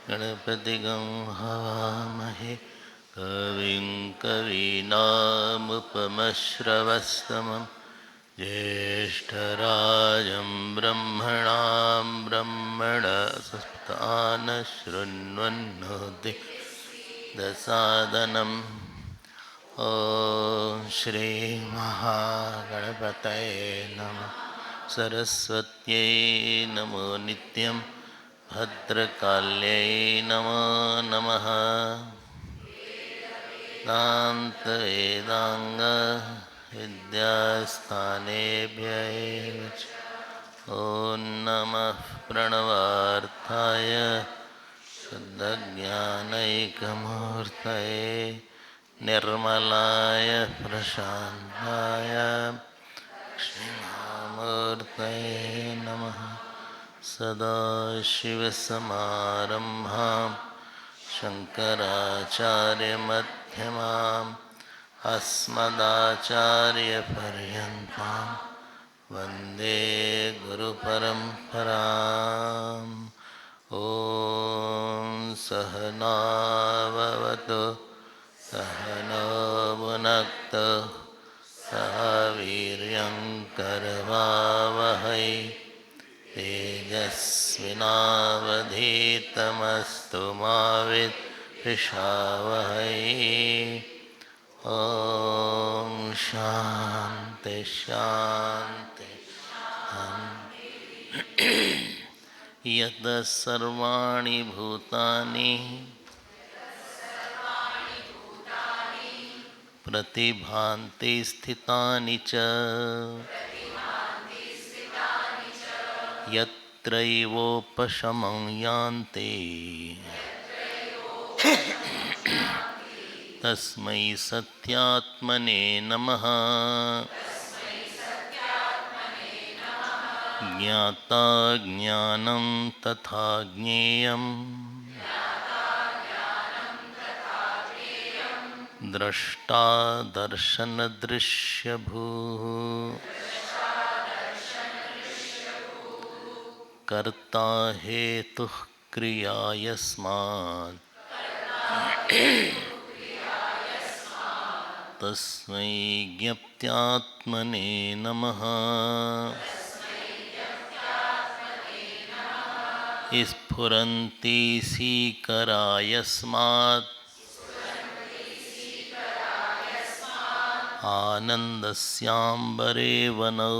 गणपतिगं हवामहे कविं कवीनामुपमश्रवस्तमं ज्येष्ठराजं ब्रह्मणां ब्रह्मणस्पतान शृण्वन्नोतिदसादनम्। ॐ श्रीमहागणपतये नमः। सरस्वत्यै नमो नित्यं भद्रकाल्यै नमो नमः। वेदान्त विद्यास्थानेभ्यः च ॐ नमः प्रणवार्थाय शुद्धज्ञानैकमूर्तये निर्मलाय प्रशान्ताय दक्षिणामूर्तये नमः। सदाशिवसमारम्भां शङ्कराचार्यमध्यमाम् अस्मदाचार्यपर्यन्तां वन्दे गुरुपरम्पराम्। ॐ सहनाववतु सहनो भुनक्तु सह वीर्यङ्करवावहै तेजस्विनावधीतमस्तु मा विद्विषावहै। ॐ शान्ति शान्ति शान्ति। यतः सर्वाणि भूतानि प्रतिभान्ति स्थितानि च यत्रैवोपशमं यान्ति तस्मै सत्यात्मने नमः। ज्ञाता ज्ञानं तथा ज्ञेयं द्रष्टा दर्शनदृश्यभूः कर्ता हेतुः क्रिया यस्मात् तस्मै ज्ञप्त्यात्मने नमः। स्फुरन्ति सीकरा यस्मात् आनन्दस्याम्बरे वनौ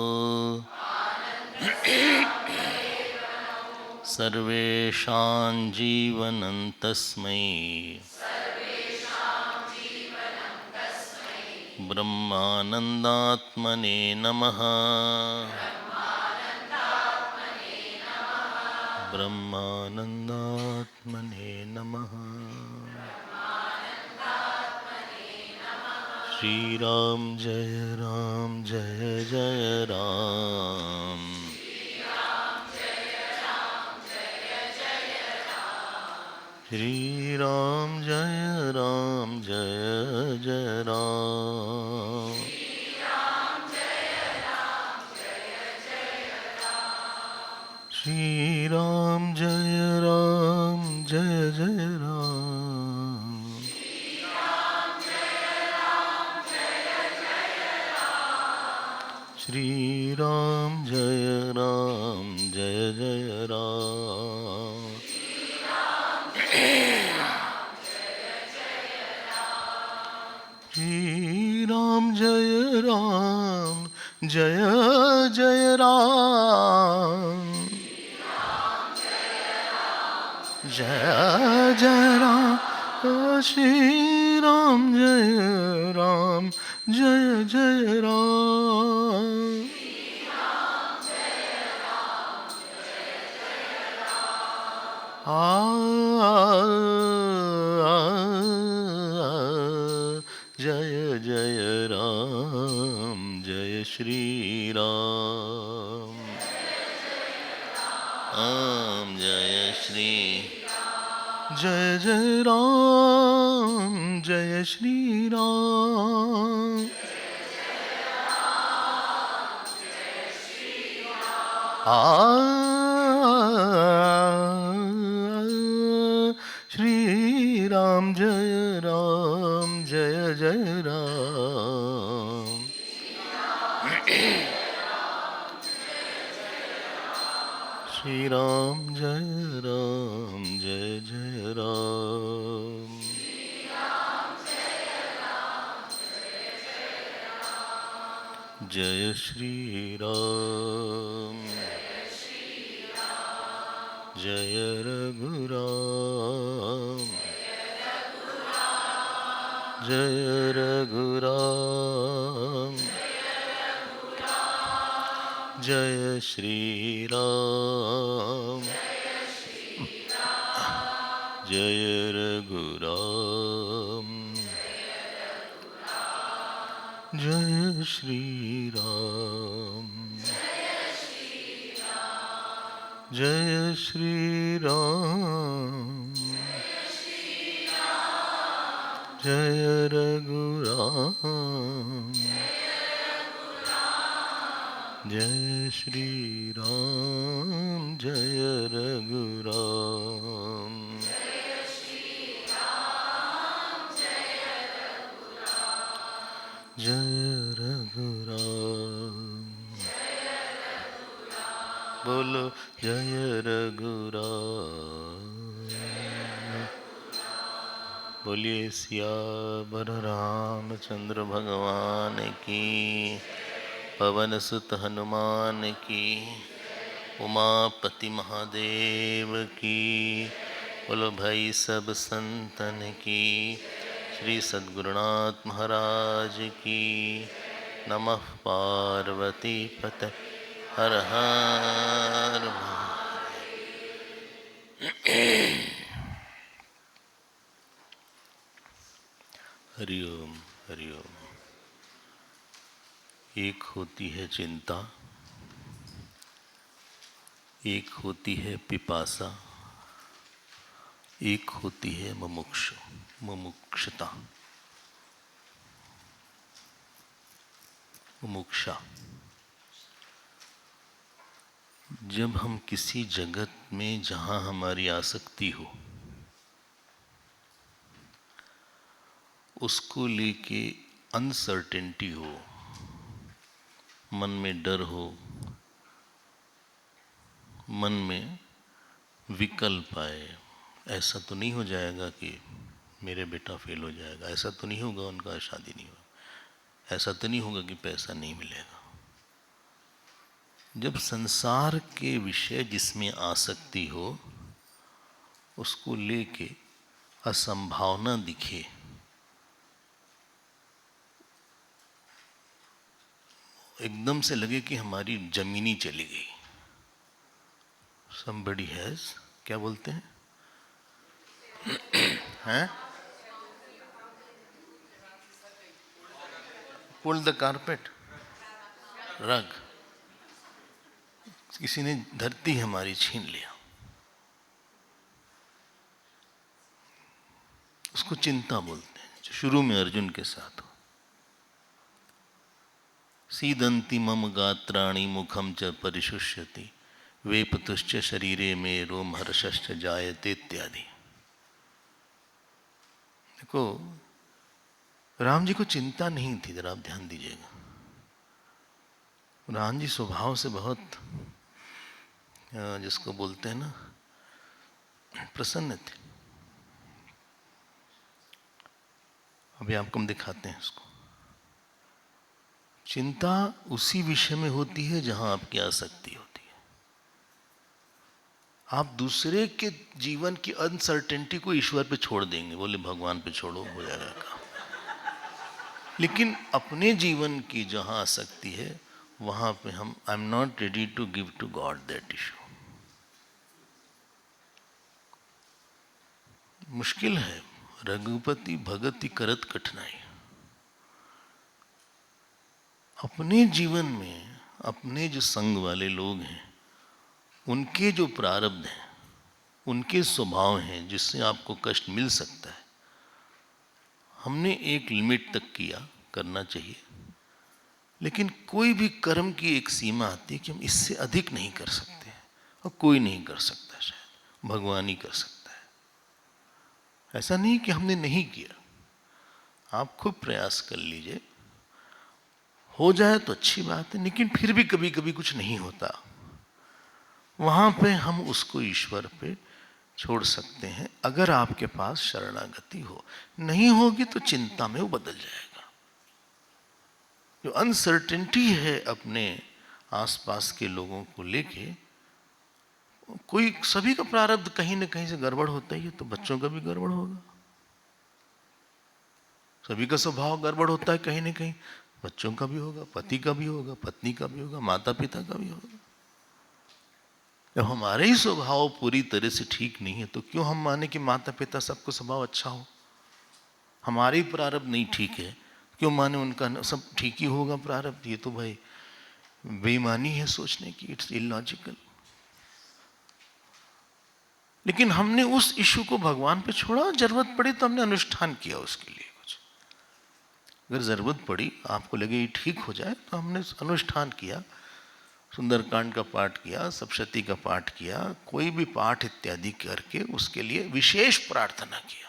सर्वेषां जीवनं तस्मै ब्रह्मानन्दात्मने नमः। ब्रह्मानन्दात्मने नमः। श्रीराम जय जय राम। श्रीराम जय जय राम। श्रीराम जय जय राम। श्रीराम जय जय राम। श्रीराम जय जय राम। जय जय राम। श्रीराम जय जय राम। जय जय राम। जय श्री राम। जय श्री जय जय राम जय श्री राम। श्री राम जय जय राम। श्री राम जय जय राम। जय श्री राम जय रघुराम जय रघुराम। जय श्री राम जय रघुराम जय श्री राम जय श्री राम जय रघुराम जय श्री राम जय रघुराम। जय रघुराम बोलो जय रघुराम। बोलिए सियावर रामचंद्र भगवान की, पवन सुत हनुमान की, उमापति महादेव की। बोलो भाई सब संतन की, श्री सद्गुरुनाथ महाराज की। नमः पार्वती पते हर हर हरिओम हरिओम। एक होती है चिंता, एक होती है पिपासा, एक होती है मुमुक्षता मुमुक्षा। जब हम किसी जगत में जहाँ हमारी आसक्ति हो उसको लेके अनसर्टेनिटी हो, मन में डर हो, मन में विकल्प आए, ऐसा तो नहीं हो जाएगा कि मेरे बेटा फेल हो जाएगा, ऐसा तो नहीं होगा उनका शादी नहीं होगा, ऐसा तो नहीं होगा कि पैसा नहीं मिलेगा। जब संसार के विषय जिसमें आसक्ति हो उसको लेके असंभावना दिखे, एकदम से लगे कि हमारी जमीनी चली गई। Somebody has, क्या बोलते हैं हैं? Pull the carpet, रग। किसी ने धरती हमारी छीन लिया, उसको चिंता बोलते हैं, जो शुरू में अर्जुन के साथ हो। सीदंती मम गात्राणि मुखम च परिशुष्यति वेपतुश्च शरीरे में रोमहर्षश्च जायते इत्यादि। देखो राम जी को चिंता नहीं थी, जरा आप ध्यान दीजिएगा। राम जी स्वभाव से बहुत जिसको बोलते हैं ना प्रसन्न थे। अभी आपको हम दिखाते हैं उसको। चिंता उसी विषय में होती है जहां आपकी आसक्ति होती है। आप दूसरे के जीवन की अनसर्टेनिटी को ईश्वर पे छोड़ देंगे, बोले भगवान पे छोड़ो हो जाएगा काम। लेकिन अपने जीवन की जहां आसक्ति है वहां पे हम I am not ready to give to God that issue. मुश्किल है, रघुपति भगति करत कठिनाई। अपने जीवन में अपने जो संग वाले लोग हैं उनके जो प्रारब्ध हैं उनके स्वभाव हैं जिससे आपको कष्ट मिल सकता है। हमने एक लिमिट तक किया, करना चाहिए, लेकिन कोई भी कर्म की एक सीमा आती है कि हम इससे अधिक नहीं कर सकते हैं, और कोई नहीं कर सकता, शायद भगवान ही कर सकता है। ऐसा नहीं कि हमने नहीं किया, आप खूब प्रयास कर लीजिए, हो जाए तो अच्छी बात है, लेकिन फिर भी कभी कभी कुछ नहीं होता, वहां पे हम उसको ईश्वर पे छोड़ सकते हैं। अगर आपके पास शरणागति हो, नहीं होगी तो चिंता में वो बदल जाएगा। जो अनसर्टेनिटी है अपने आसपास के लोगों को लेके, कोई सभी का प्रारब्ध कहीं ना कहीं से गड़बड़ होता ही है, तो बच्चों का भी गड़बड़ होगा। सभी का स्वभाव गड़बड़ होता है कहीं ना कहीं, बच्चों का भी होगा, पति का भी होगा, पत्नी का भी होगा, माता पिता का भी होगा। जब हमारे ही स्वभाव पूरी तरह से ठीक नहीं है तो क्यों हम माने कि माता पिता सबको स्वभाव अच्छा हो? हमारे ही प्रारब्ध नहीं ठीक है, क्यों माने उनका सब ठीक ही होगा प्रारब्ध? ये तो भाई बेईमानी है सोचने की, इट्स इलॉजिकल। लेकिन हमने उस इशू को भगवान पे छोड़ा, जरूरत पड़ी तो हमने अनुष्ठान किया उसके लिए कुछ। अगर जरूरत पड़ी, आपको लगे ये ठीक हो जाए, तो हमने अनुष्ठान किया, सुंदरकांड का पाठ किया, सप्तशती का पाठ किया, कोई भी पाठ इत्यादि करके उसके लिए विशेष प्रार्थना किया।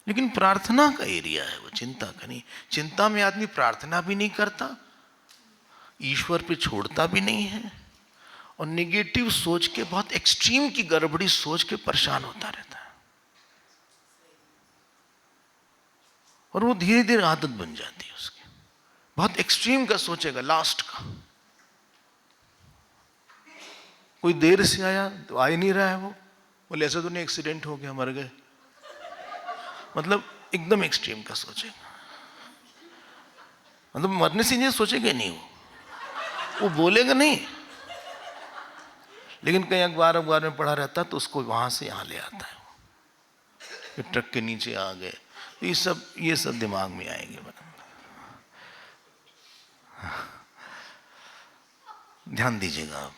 लेकिन प्रार्थना का एरिया है वो, चिंता का नहीं। चिंता में आदमी प्रार्थना भी नहीं करता, ईश्वर पे छोड़ता भी नहीं है, और नेगेटिव सोच के, बहुत एक्सट्रीम की गड़बड़ी सोच के परेशान होता रहता है, और वो धीरे धीरे आदत बन जाती है उसकी। बहुत एक्सट्रीम का सोचेगा, लास्ट का। कोई देर से आया तो आ ही नहीं रहा है, वो बोले ऐसा तो नहीं एक्सीडेंट हो गया, मर गए, मतलब एकदम एक्सट्रीम का सोचेगा। मतलब मरने से नहीं सोचेगा, नहीं वो बोलेगा नहीं, लेकिन कहीं अखबार में पढ़ा रहता तो उसको वहां से यहां ले आता है, फिर ट्रक के नीचे आ गए, तो ये सब दिमाग में आएंगे। ध्यान दीजिएगा आप,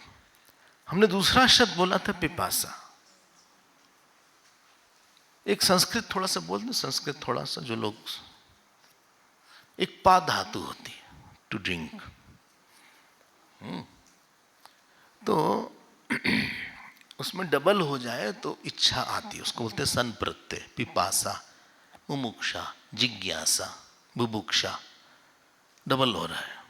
हमने दूसरा शब्द बोला था पिपासा। एक संस्कृत थोड़ा सा बोल दो, संस्कृत थोड़ा सा, जो लोग, एक पा धातु होती है, टू ड्रिंक। तो उसमें डबल हो जाए तो इच्छा आती है, उसको बोलते हैं सन प्रत्यय। पिपासा, मुमुक्षा, जिज्ञासा, बुभुक्षा, डबल हो रहा है।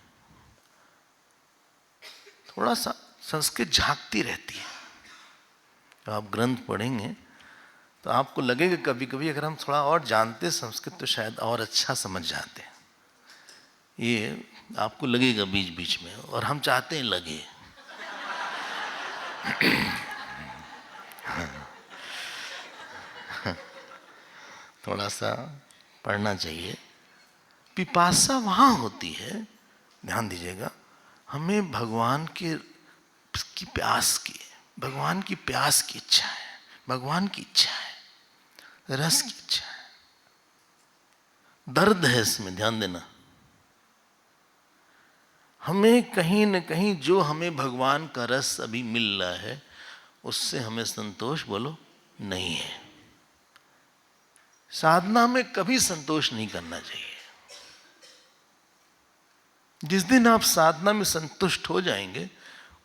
थोड़ा सा संस्कृत झांकती रहती है। तो आप ग्रंथ पढ़ेंगे तो आपको लगेगा कभी कभी, अगर हम थोड़ा और जानते संस्कृत तो शायद और अच्छा समझ जाते हैं। ये आपको लगेगा बीच बीच में, और हम चाहते हैं लगे। थोड़ा सा पढ़ना चाहिए। पिपासा वहाँ होती है, ध्यान दीजिएगा, हमें भगवान की प्यास की, भगवान की प्यास की इच्छा है, भगवान की इच्छा है, रस की इच्छा है, दर्द है इसमें, ध्यान देना। हमें कहीं न कहीं जो हमें भगवान का रस अभी मिल रहा है, उससे हमें संतोष बोलो नहीं है। साधना में कभी संतोष नहीं करना चाहिए। जिस दिन आप साधना में संतुष्ट हो जाएंगे,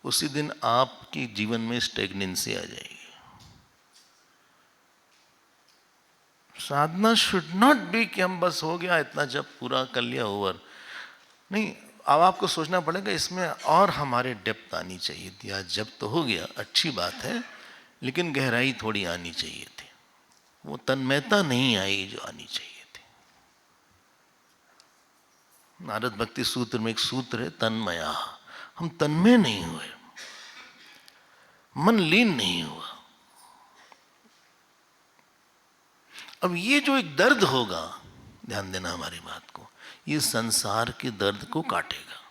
उसी दिन आपके जीवन में स्टेग्नेंसी आ जाएगी। साधना शुड नॉट बी कि हम बस हो गया इतना जब पूरा कर लिया, ओवर नहीं। अब आपको सोचना पड़ेगा इसमें, और हमारे डेप्थ आनी चाहिए थी। आज जब तो हो गया, अच्छी बात है, लेकिन गहराई थोड़ी आनी चाहिए थी। वो तन्मयता नहीं आई जो आनी चाहिए थी। नारद भक्ति सूत्र में एक सूत्र है, तन्मया। हम तन्मय नहीं हुए, मन लीन नहीं हुआ। अब ये जो एक दर्द होगा, ध्यान देना हमारी बात को, ये संसार के दर्द को काटेगा।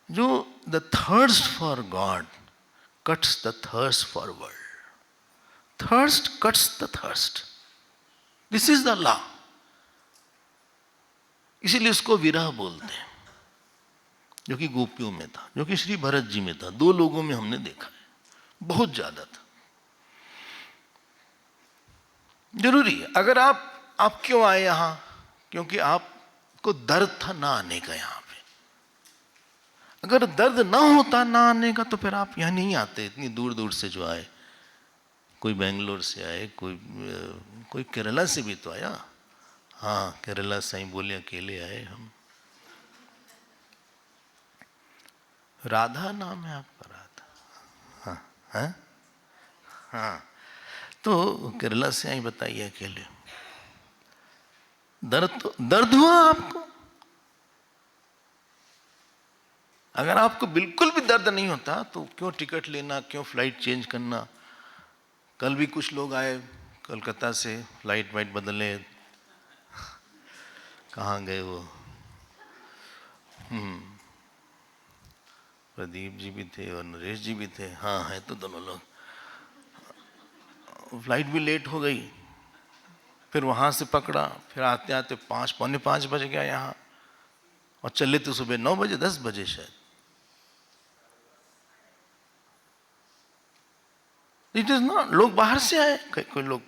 जो the thirst for God cuts the thirst for world. Thirst cuts the thirst, this is the law. इसीलिए उसको विरह बोलते हैं, जो कि गोपियों में था, जो कि श्री भरत जी में था। दो लोगों में हमने देखा है, बहुत ज्यादा था, जरूरी है। अगर आप क्यों आए यहां? क्योंकि आपको दर्द था ना आने का यहां पे। अगर दर्द ना होता ना आने का तो फिर आप यहां नहीं आते, इतनी दूर दूर से जो आए। कोई बेंगलोर से आए, कोई केरला से भी तो आया। हाँ, केरला से ही बोले अकेले आए हम। राधा नाम है आपका? राधा? हाँ। हाँ हाँ, तो केरला से आई, बताइए अकेले। दर्द हुआ आपको? अगर आपको बिल्कुल भी दर्द नहीं होता तो क्यों टिकट लेना, क्यों फ्लाइट चेंज करना? कल भी कुछ लोग आए कलकत्ता से, फ्लाइट वाइट बदले, कहाँ गए वो? प्रदीप जी भी थे और नरेश जी भी थे। हाँ, है तो दोनों लोग। फ्लाइट भी लेट हो गई, फिर वहां से पकड़ा, फिर आते आते 5 पौने 5 बज गया यहाँ, और चले तो सुबह 9 बजे 10 बजे शायद। इट इज नॉट, लोग बाहर से आए, कोई लोग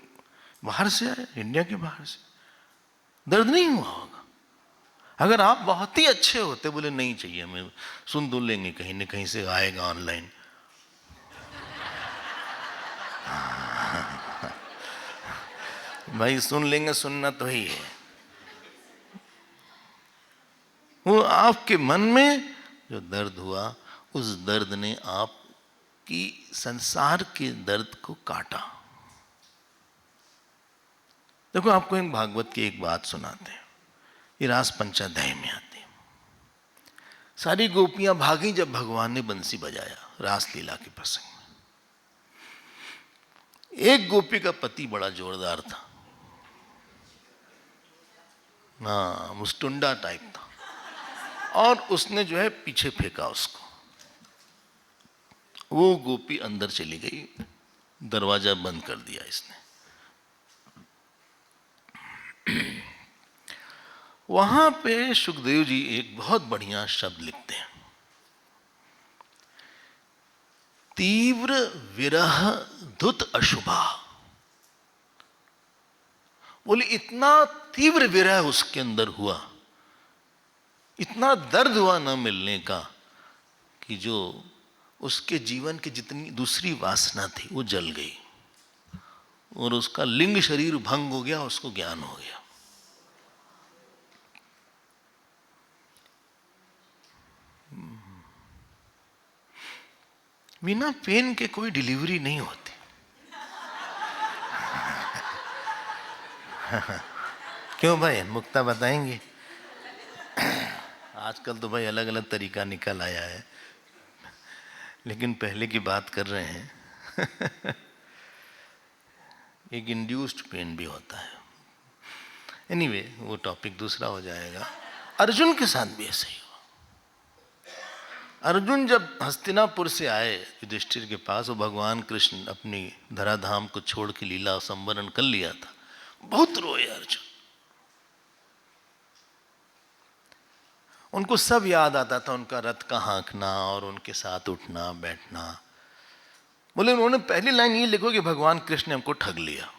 बाहर से आए, इंडिया के बाहर से। दर्द नहीं हुआ होगा। अगर आप बहुत ही अच्छे होते, बोले नहीं चाहिए हमें, सुन तो लेंगे, कहीं न कहीं से आएगा ऑनलाइन। भाई सुन लेंगे, सुनना तो ही है। वो आपके मन में जो दर्द हुआ, उस दर्द ने आपकी संसार के दर्द को काटा। देखो, आपको इन भागवत की एक बात सुनाते हैं, ये रास पंचाध्याय में आती है। सारी गोपियां भागी जब भगवान ने बंसी बजाया रास लीला के प्रसंग में। एक गोपी का पति बड़ा जोरदार था, हाँ, मुस्टुंडा टाइप था, और उसने जो है पीछे फेंका उसको। वो गोपी अंदर चली गई, दरवाजा बंद कर दिया इसने। वहां पे सुखदेव जी एक बहुत बढ़िया शब्द लिखते हैं, तीव्र विरह धुत अशुभा। बोले इतना तीव्र विरह उसके अंदर हुआ, इतना दर्द हुआ न मिलने का, कि जो उसके जीवन की जितनी दूसरी वासना थी वो जल गई, और उसका लिंग शरीर भंग हो गया, उसको ज्ञान हो गया। बिना पेन के कोई डिलीवरी नहीं होती। क्यों भाई, मुक्ता बताएंगे? आजकल तो भाई अलग अलग तरीका निकल आया है, लेकिन पहले की बात कर रहे हैं। एक इंड्यूस्ड पेन भी होता है। एनीवे, वो टॉपिक दूसरा हो जाएगा। अर्जुन के साथ भी ऐसा ही हुआ। अर्जुन जब हस्तिनापुर से आए युधिष्ठिर के पास, वो भगवान कृष्ण अपनी धराधाम को छोड़ के लीला संवरण कर लिया था, बहुत रोए अर्जुन। उनको सब याद आता था, उनका रथ का हाँकना और उनके साथ उठना बैठना। बोले उन्होंने पहली लाइन ये लिखो कि भगवान कृष्ण ने हमको ठग लिया।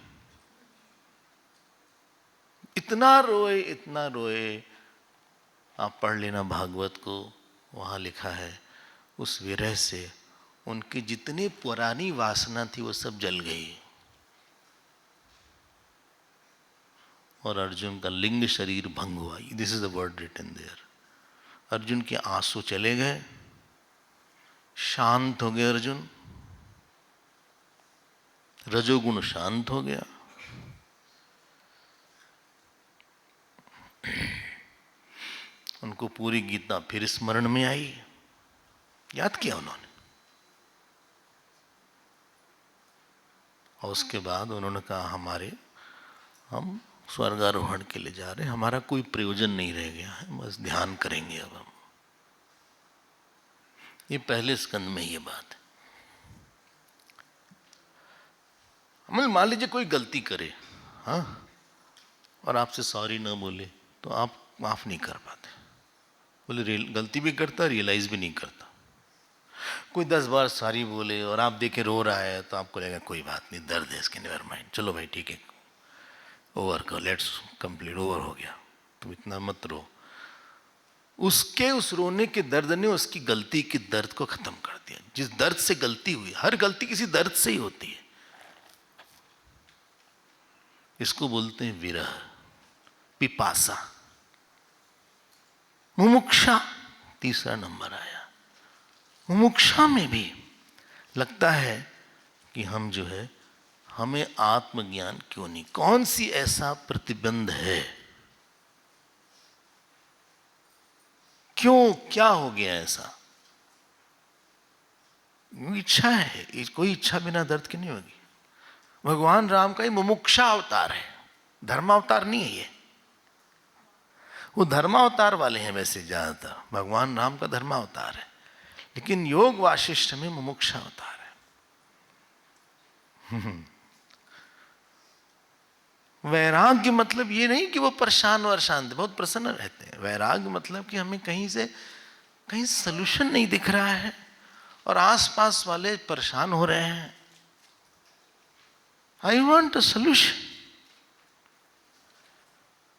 इतना रोए, इतना रोए। आप पढ़ लेना भागवत को, वहां लिखा है उस विरह से उनकी जितनी पुरानी वासना थी वो सब जल गई, और अर्जुन का लिंग शरीर भंग हुआ। This is the word written there. Arjun के आंसू चले गए, शांत हो गए अर्जुन, रजोगुण शांत हो गया। उनको पूरी गीता फिर स्मरण में आई, याद किया उन्होंने, और उसके बाद उन्होंने कहा हम स्वर्गारोहण के लिए जा रहे हैं, हमारा कोई प्रयोजन नहीं रह गया है, बस ध्यान करेंगे अब हम। ये पहले स्कंद में ये बात है। हम मान लीजिए कोई गलती करे, हाँ, और आपसे सॉरी ना बोले तो आप माफ नहीं कर पाते। बोले गलती भी करता, रियलाइज भी नहीं करता। कोई 10 बार सॉरी बोले और आप देखे रो रहा है तो आपको लगेगा कोई बात नहीं, दर्द है इसके, नेवर माइंड, चलो भाई ठीक है, ओवर करो, लेट्स कंप्लीट, ओवर हो गया, तुम इतना मत रो। उसके उस रोने के दर्द ने उसकी गलती के दर्द को खत्म कर दिया। जिस दर्द से गलती हुई, हर गलती किसी दर्द से ही होती है, इसको बोलते हैं विरह, पिपासा, मुमुक्षा। तीसरा नंबर आया। मुमुक्षा में भी लगता है कि हम जो है, हमें आत्मज्ञान क्यों नहीं, कौन सी ऐसा प्रतिबंध है, क्यों, क्या हो गया ऐसा। इच्छा है, कोई इच्छा बिना दर्द की नहीं होगी। भगवान राम का ही मुमुक्षा अवतार है, धर्मावतार नहीं है ये। वो धर्मावतार वाले हैं वैसे ज्यादातर, भगवान राम का धर्मावतार है, लेकिन योग वाशिष्ठ में मुमुक्षा अवतार है। वैराग्य मतलब ये नहीं कि वो परेशान और शांत, बहुत प्रसन्न रहते हैं। वैराग्य मतलब कि हमें कहीं से कहीं सलूशन नहीं दिख रहा है और आसपास वाले परेशान हो रहे हैं। I want a solution.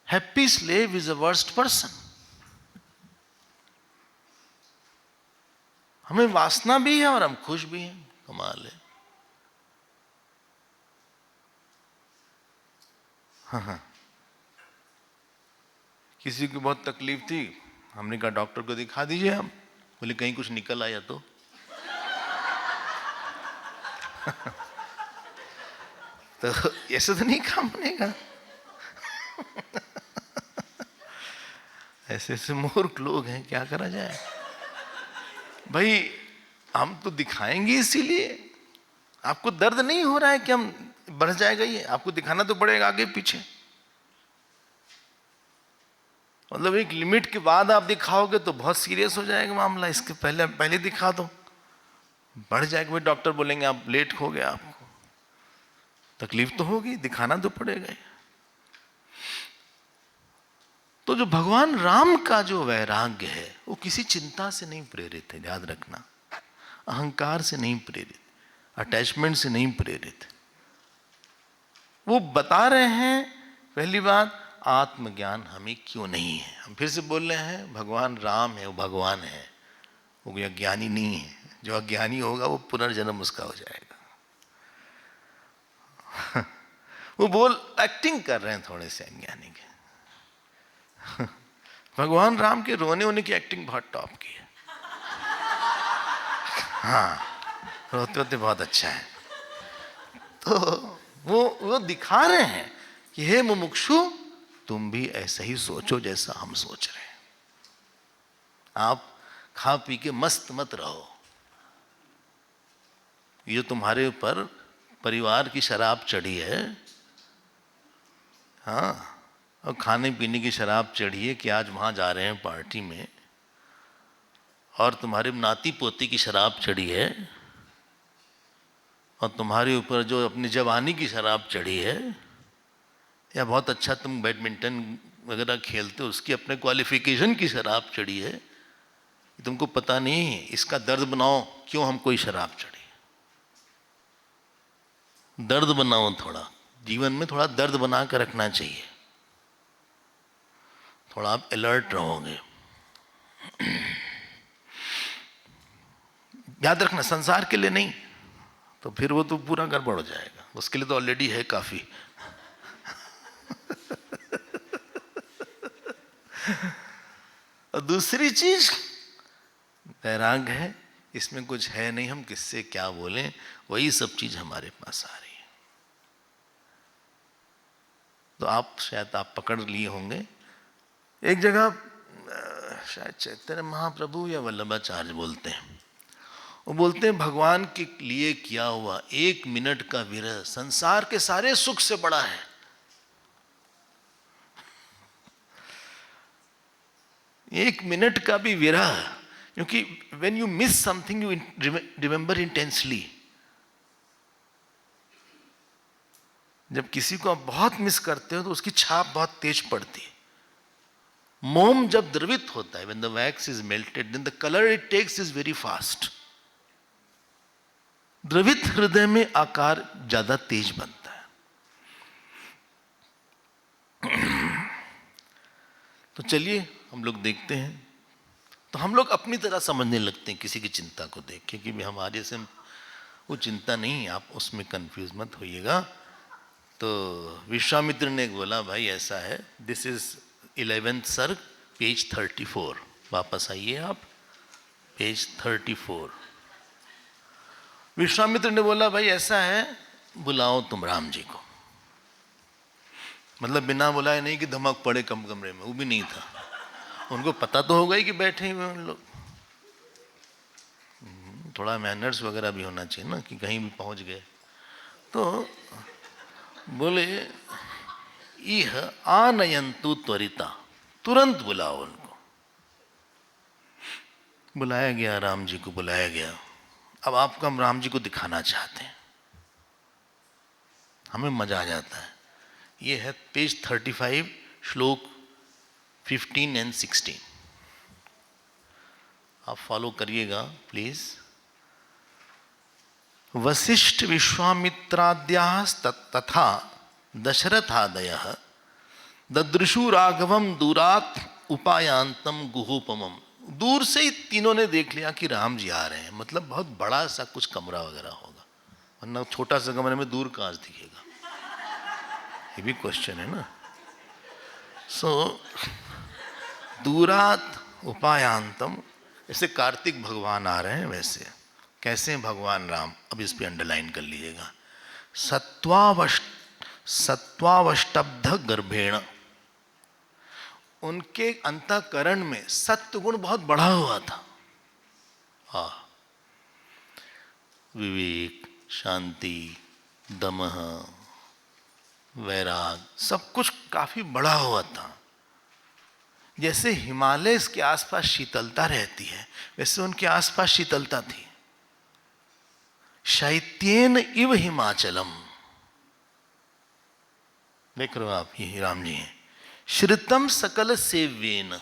Happy slave is a worst person. हमें वासना भी है और हम खुश भी हैं, कमाल है। हाँ, किसी को बहुत तकलीफ थी, हमने कहा डॉक्टर को दिखा दीजिए हम, बोले कहीं कुछ निकल आया तो। तो ऐसे तो नहीं काम बनेगा। ऐसे ऐसे मूर्ख लोग हैं, क्या करा जाए भाई। हम तो दिखाएंगे इसीलिए, आपको दर्द नहीं हो रहा है कि हम बढ़ जाएगा ये, आपको दिखाना तो पड़ेगा आगे पीछे। मतलब एक लिमिट के बाद आप दिखाओगे तो बहुत सीरियस हो जाएगा मामला, इसके पहले पहले दिखा दो, बढ़ जाएगा। भाई डॉक्टर बोलेंगे आप लेट हो गया, आपको तकलीफ तो होगी, दिखाना तो पड़ेगा। तो जो भगवान राम का जो वैराग्य है वो किसी चिंता से नहीं प्रेरित है, याद रखना। अहंकार से नहीं प्रेरित, अटैचमेंट से नहीं प्रेरित। वो बता रहे हैं पहली बात, आत्मज्ञान हमें क्यों नहीं है। हम फिर से बोल रहे हैं, भगवान राम है, वो भगवान है, वो कोई अज्ञानी नहीं है। जो अज्ञानी होगा वो पुनर्जन्म उसका हो जाएगा। वो एक्टिंग कर रहे हैं थोड़े से अज्ञानी के। भगवान राम के रोने होने की एक्टिंग बहुत टॉप की है। हाँ, रोते रोते बहुत अच्छा है। तो वो दिखा रहे हैं कि हे मुमुक्षु, तुम भी ऐसा ही सोचो जैसा हम सोच रहे हैं। आप खा पी के मस्त मत रहो। ये तुम्हारे ऊपर परिवार की शराब चढ़ी है, हाँ, और खाने पीने की शराब चढ़ी है कि आज वहाँ जा रहे हैं पार्टी में, और तुम्हारे नाती पोती की शराब चढ़ी है, और तुम्हारे ऊपर जो अपनी जवानी की शराब चढ़ी है, या बहुत अच्छा तुम बैडमिंटन वगैरह खेलते हो उसकी अपने क्वालिफिकेशन की शराब चढ़ी है, तुमको पता नहीं। इसका दर्द बनाओ, क्यों हमको ये शराब चढ़ी। दर्द बनाओ, थोड़ा जीवन में थोड़ा दर्द बना कर रखना चाहिए, थोड़ा आप अलर्ट रहोगे। याद रखना, संसार के लिए नहीं, तो फिर वो तो पूरा गड़बड़ हो जाएगा। उसके लिए तो ऑलरेडी है काफी। और दूसरी चीज वैराग्य है, इसमें कुछ है नहीं, हम किससे क्या बोलें, वही सब चीज हमारे पास आ रही है। तो आप शायद आप पकड़ लिए होंगे, एक जगह शायद चैतन्य महाप्रभु या वल्लभाचार्य बोलते हैं, वो बोलते हैं भगवान के लिए किया हुआ 1 मिनट का विरह संसार के सारे सुख से बड़ा है। एक मिनट का भी विरह, क्योंकि when you miss something you remember intensely। जब किसी को आप बहुत मिस करते हो तो उसकी छाप बहुत तेज पड़ती है। मोम जब द्रवित होता है, when the wax is melted, then the color it takes is very fast। द्रवित हृदय में आकार ज्यादा तेज बनता है। तो चलिए हम लोग देखते हैं। तो हम लोग अपनी तरह समझने लगते हैं किसी की चिंता को देख के कि भी हमारे से वो चिंता नहीं, आप उसमें कंफ्यूज मत होइएगा। तो विश्वामित्र ने बोला भाई ऐसा है, दिस इज 11th सर्ग पेज 34, वापस आइए आप पेज 34। विश्वामित्र ने बोला भाई ऐसा है, बुलाओ तुम राम जी को। मतलब बिना बुलाए नहीं कि धमक पड़े कम कमरे में, वो भी नहीं था। उनको पता तो होगा ही कि बैठे हुए उन लोग, थोड़ा मैनर्स वगैरह भी होना चाहिए ना कि कहीं भी पहुंच गए। तो बोले इह आनयंतु त्वरिता, तुरंत बुलाओ उनको। बुलाया गया, राम जी को बुलाया गया। अब आपको हम राम जी को दिखाना चाहते हैं, हमें मजा आ जाता है। ये है पेज 35 श्लोक 15 and 16, आप फॉलो करिएगा प्लीज। वशिष्ठ विश्वामित्राद्याः तथा दशरथादयः ददृशु राघवम दूरात् उपायांतम गुहोपमम। दूर से ही तीनों ने देख लिया कि राम जी आ रहे हैं, मतलब बहुत बड़ा सा कुछ कमरा वगैरह होगा, वरना छोटा सा कमरे में दूर कहाँ से दिखेगा, ये भी क्वेश्चन है ना। सो दूरात उपायांतम, ऐसे कार्तिक भगवान आ रहे हैं, वैसे कैसे हैं भगवान राम, अब इस पे अंडरलाइन कर लीजिएगा। सत्वावष्टब्ध गर्भेण, उनके अंतःकरण में सत्व गुण बहुत बढ़ा हुआ था। विवेक, शांति, दमः, वैराग, सब कुछ काफी बढ़ा हुआ था। जैसे हिमालय के आसपास शीतलता रहती है, वैसे उनके आसपास शीतलता थी। शैत्येन इव हिमाचलम, देख रहे हो आप, ये राम जी हैं। श्रितम सकल सेव्येन,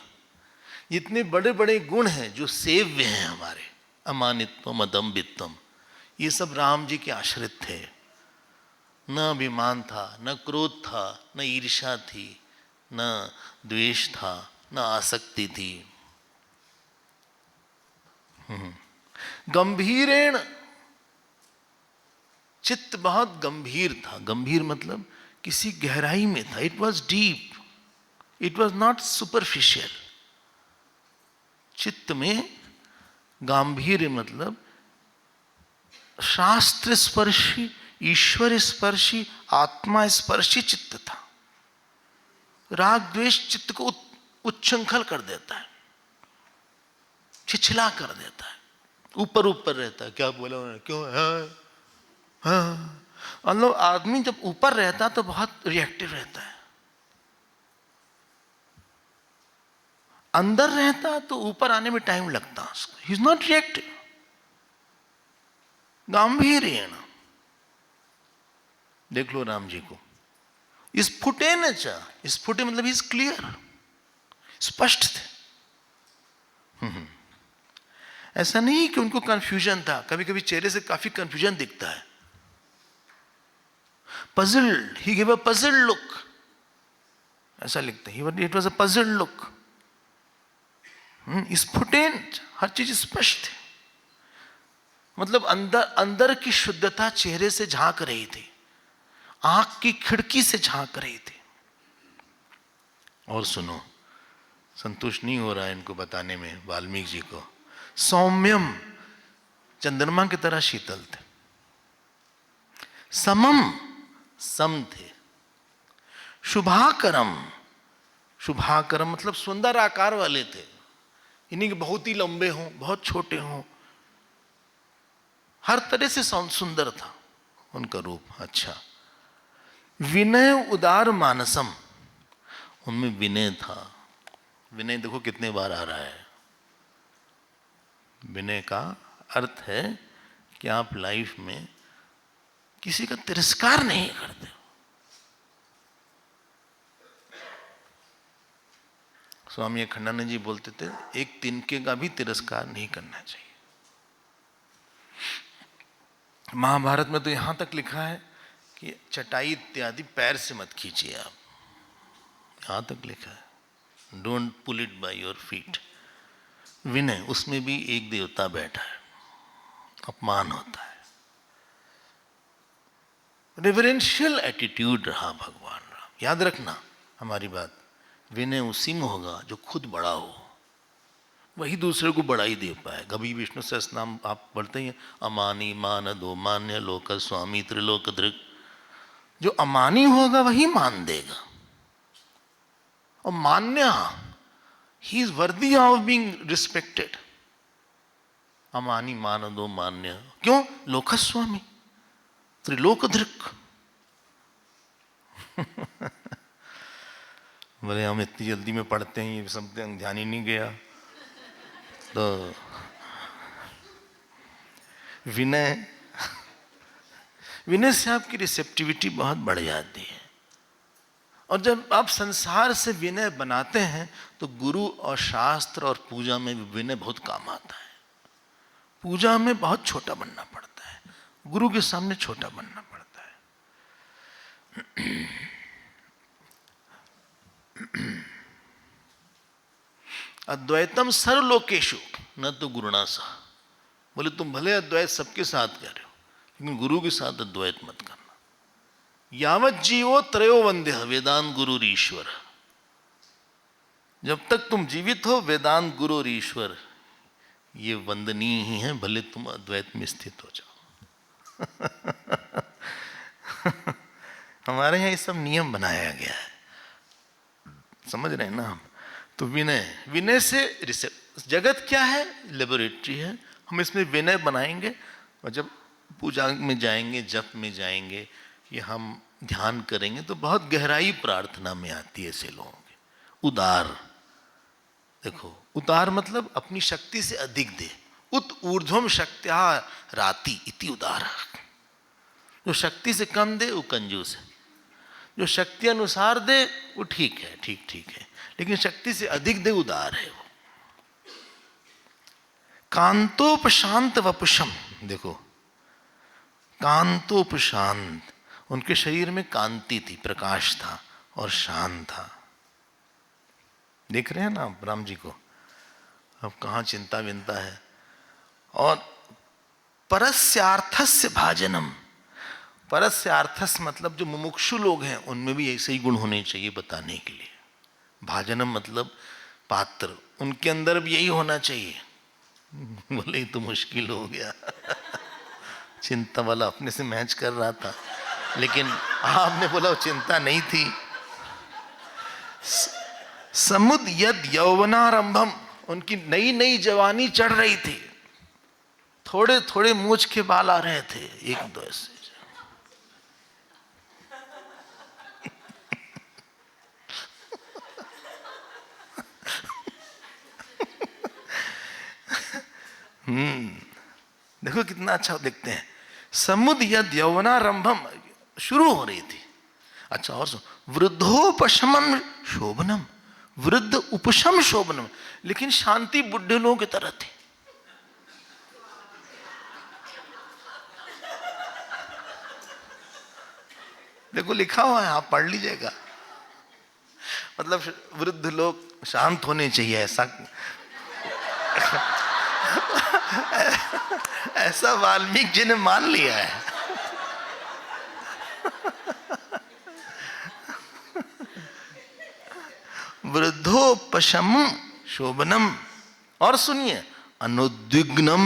इतने बड़े बड़े गुण हैं जो सेव्य हैं हमारे, अमानित्वम अदम्बित्वम, ये सब राम जी के आश्रित थे। न अभिमान था, न क्रोध था, न ईर्ष्या थी, न द्वेष था, न आसक्ति थी। गंभीरेण, चित्त बहुत गंभीर था। गंभीर मतलब किसी गहराई में था। It was deep, it was not superficial. चित्त में गांभीर्य मतलब शास्त्र स्पर्शी, ईश्वर स्पर्शी, आत्मा स्पर्शी चित्त था। राग द्वेष चित्त को उच्छृंखल कर देता है, छिछला कर देता है, ऊपर ऊपर रहता है। क्या बोला उन्होंने, क्यों है? हाँ, मतलब आदमी जब ऊपर रहता तो बहुत रिएक्टिव रहता है, अंदर रहता तो ऊपर आने में टाइम लगता उसको। ही इज नॉट रिएक्टिव, गांभीर्येण। देख लो राम जी को, स्फुटे न चा, स्फुटे मतलब इज क्लियर, स्पष्ट थे। ऐसा नहीं कि उनको कंफ्यूजन था, कभी कभी चेहरे से काफी कंफ्यूजन दिखता है। puzzled, he gave a puzzled look, ऐसा लिखते हैं, it was a puzzled look। स्फुटेंट, हर चीज स्पष्ट है, मतलब अंदर अंदर की शुद्धता चेहरे से झांक रही थी, आंख की खिड़की से झांक रही थी। और सुनो, संतुष्ट नहीं हो रहा है इनको बताने में वाल्मीकि जी को। सौम्यम, चंद्रमा की तरह शीतल थे। समम, सम थे। शुभाकरम, शुभाकरम मतलब सुंदर आकार वाले थे, इन्हीं के बहुत ही लंबे हों, बहुत छोटे हों, हर तरह से सुंदर था उनका रूप। अच्छा, विनय उदार मानसम, उनमें विनय था। विनय देखो कितने बार आ रहा है। विनय का अर्थ है कि आप लाइफ में किसी का तिरस्कार नहीं करते हो। स्वामी अखंडानंद जी बोलते थे, एक तिनके का भी तिरस्कार नहीं करना चाहिए। महाभारत में तो यहाँ तक लिखा है कि चटाई इत्यादि पैर से मत खींचिए आप, यहाँ तक लिखा है, don't pull it by your feet. विनय, उसमें भी एक देवता बैठा है, अपमान होता है। रेवरेंशियल एटीट्यूड रहा भगवान राम। याद रखना हमारी बात, विनय उसी में होगा जो खुद बड़ा हो, वही दूसरे को बड़ा ही दे पाए। कभी विष्णु सहस्त्रनाम आप पढ़ते ही हैं, अमानी मानदो मान्य लोक स्वामी त्रिलोक दृक्। जो अमानी होगा वही मान देगा, और मान्य, he is worthy of being respected. अमानी मानदो मान्य, क्यों? लोकस्वामी त्रिलोक दृक्। बोले हम इतनी जल्दी में पढ़ते हैं, ये सब ध्यान ही नहीं गया। तो विनय, विनय से आपकी रिसेप्टिविटी बहुत बढ़ जाती है। और जब आप संसार से विनय बनाते हैं तो गुरु और शास्त्र और पूजा में भी विनय बहुत काम आता है। पूजा में बहुत छोटा बनना पड़ता है, गुरु के सामने छोटा बनना पड़ता है। अद्वैतम सर्वलोकेषु न तो गुरुणा सह। बोले तुम भले अद्वैत सबके साथ कह रहे हो, लेकिन गुरु के साथ अद्वैत मत करना। यावत जीवो त्रयो वंद्य वेदांत गुरु और ईश्वर। जब तक तुम जीवित हो, वेदांत गुरु और ईश्वर ये वंदनीय ही है, भले तुम अद्वैत में स्थित हो जाओ। हमारे यहाँ ये सब नियम बनाया गया है, समझ रहे हैं ना हम। तो विनय, विनय से जगत क्या है? लेबोरेटरी है। हम इसमें विनय बनाएंगे, और जब पूजा में जाएंगे, जप में जाएंगे, ये हम ध्यान करेंगे तो बहुत गहराई प्रार्थना में आती है ऐसे लोगों की। उदार, देखो उदार मतलब अपनी शक्ति से अधिक दे। उत ऊर्ध्वम शक्त्या राति इति उदार। जो शक्ति से कम दे वो कंजूस है, जो शक्ति अनुसार दे वो ठीक है, ठीक है, लेकिन शक्ति से अधिक दे उदार है वो। कांतोपशांत वपुषम, देखो कांतोपशांत, उनके शरीर में कांति थी, प्रकाश था और शांत था। देख रहे हैं ना आप राम जी को, अब कहाँ चिंता विंता है। और परस्यार्थस्य भाजनम, परस्यार्थस मतलब जो मुमुक्षु लोग हैं उनमें भी ऐसे ही गुण होने चाहिए बताने के लिए। भाजनम मतलब पात्र, उनके अंदर भी यही होना चाहिए। बोले ये तो मुश्किल हो गया। चिंता वाला अपने से मैच कर रहा था, लेकिन आपने बोला वो चिंता नहीं थी। समुद यद यौवनारंभम, उनकी नई नई जवानी चढ़ रही थी, थोड़े थोड़े मूछ के बाल आ रहे थे, एक दो ऐसे। देखो कितना अच्छा देखते हैं। समुद यद यौवनारंभम, शुरू हो रही थी। अच्छा और वृद्धोपशमन शोभनम, वृद्ध उपशम शोभनम, लेकिन शांति बुढ़े लोगों की तरह थी। देखो लिखा हुआ है, आप पढ़ लीजिएगा। मतलब वृद्ध लोग शांत होने चाहिए, ऐसा ऐसा वाल्मीकि जी ने मान लिया है। वृद्धोपशम शोभनम, और सुनिए अनुद्विग्नम,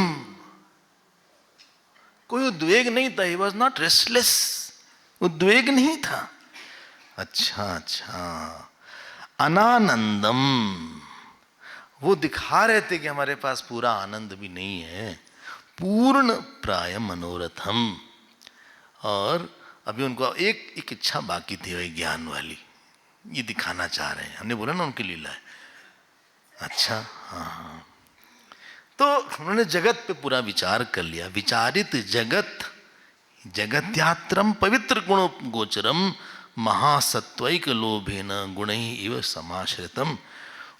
कोई उद्वेग नहीं था। ही वॉज नॉट रेस्टलेस, उद्वेग नहीं था। अच्छा, अनानंदम, वो दिखा रहे थे कि हमारे पास पूरा आनंद भी नहीं है। पूर्ण प्राय मनोरथम, और अभी उनको एक इच्छा बाकी थी, वही ज्ञान वाली, ये दिखाना चाह रहे हैं। हमने बोला ना उनकी लीला है। अच्छा हाँ, तो उन्होंने जगत पे पूरा विचार कर लिया। विचारित जगत जगत्यात्रम पवित्र गुण गोचरम महासत्वैक लोभेन गुण इव समाश्रितम।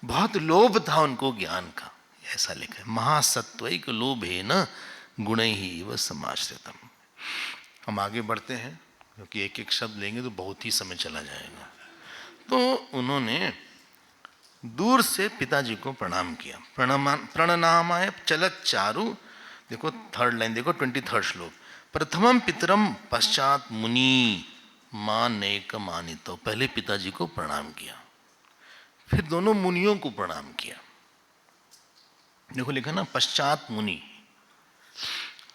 बहुत लोभ था उनको ज्ञान का, ऐसा लिखा है। महासत्वैक लोभेन गुण इव समाश्रितम। हम आगे बढ़ते हैं क्योंकि एक एक शब्द लेंगे तो बहुत ही समय चला जाएगा। तो उन्होंने दूर से पिताजी को प्रणाम किया। प्रणनामाय चलत चारु, देखो थर्ड लाइन, देखो 23 श्लोक। प्रथमम पितरम पश्चात मुनि मां नेक मानितो, पहले पिताजी को प्रणाम किया, फिर दोनों मुनियों को प्रणाम किया। देखो लिखा ना पश्चात मुनि,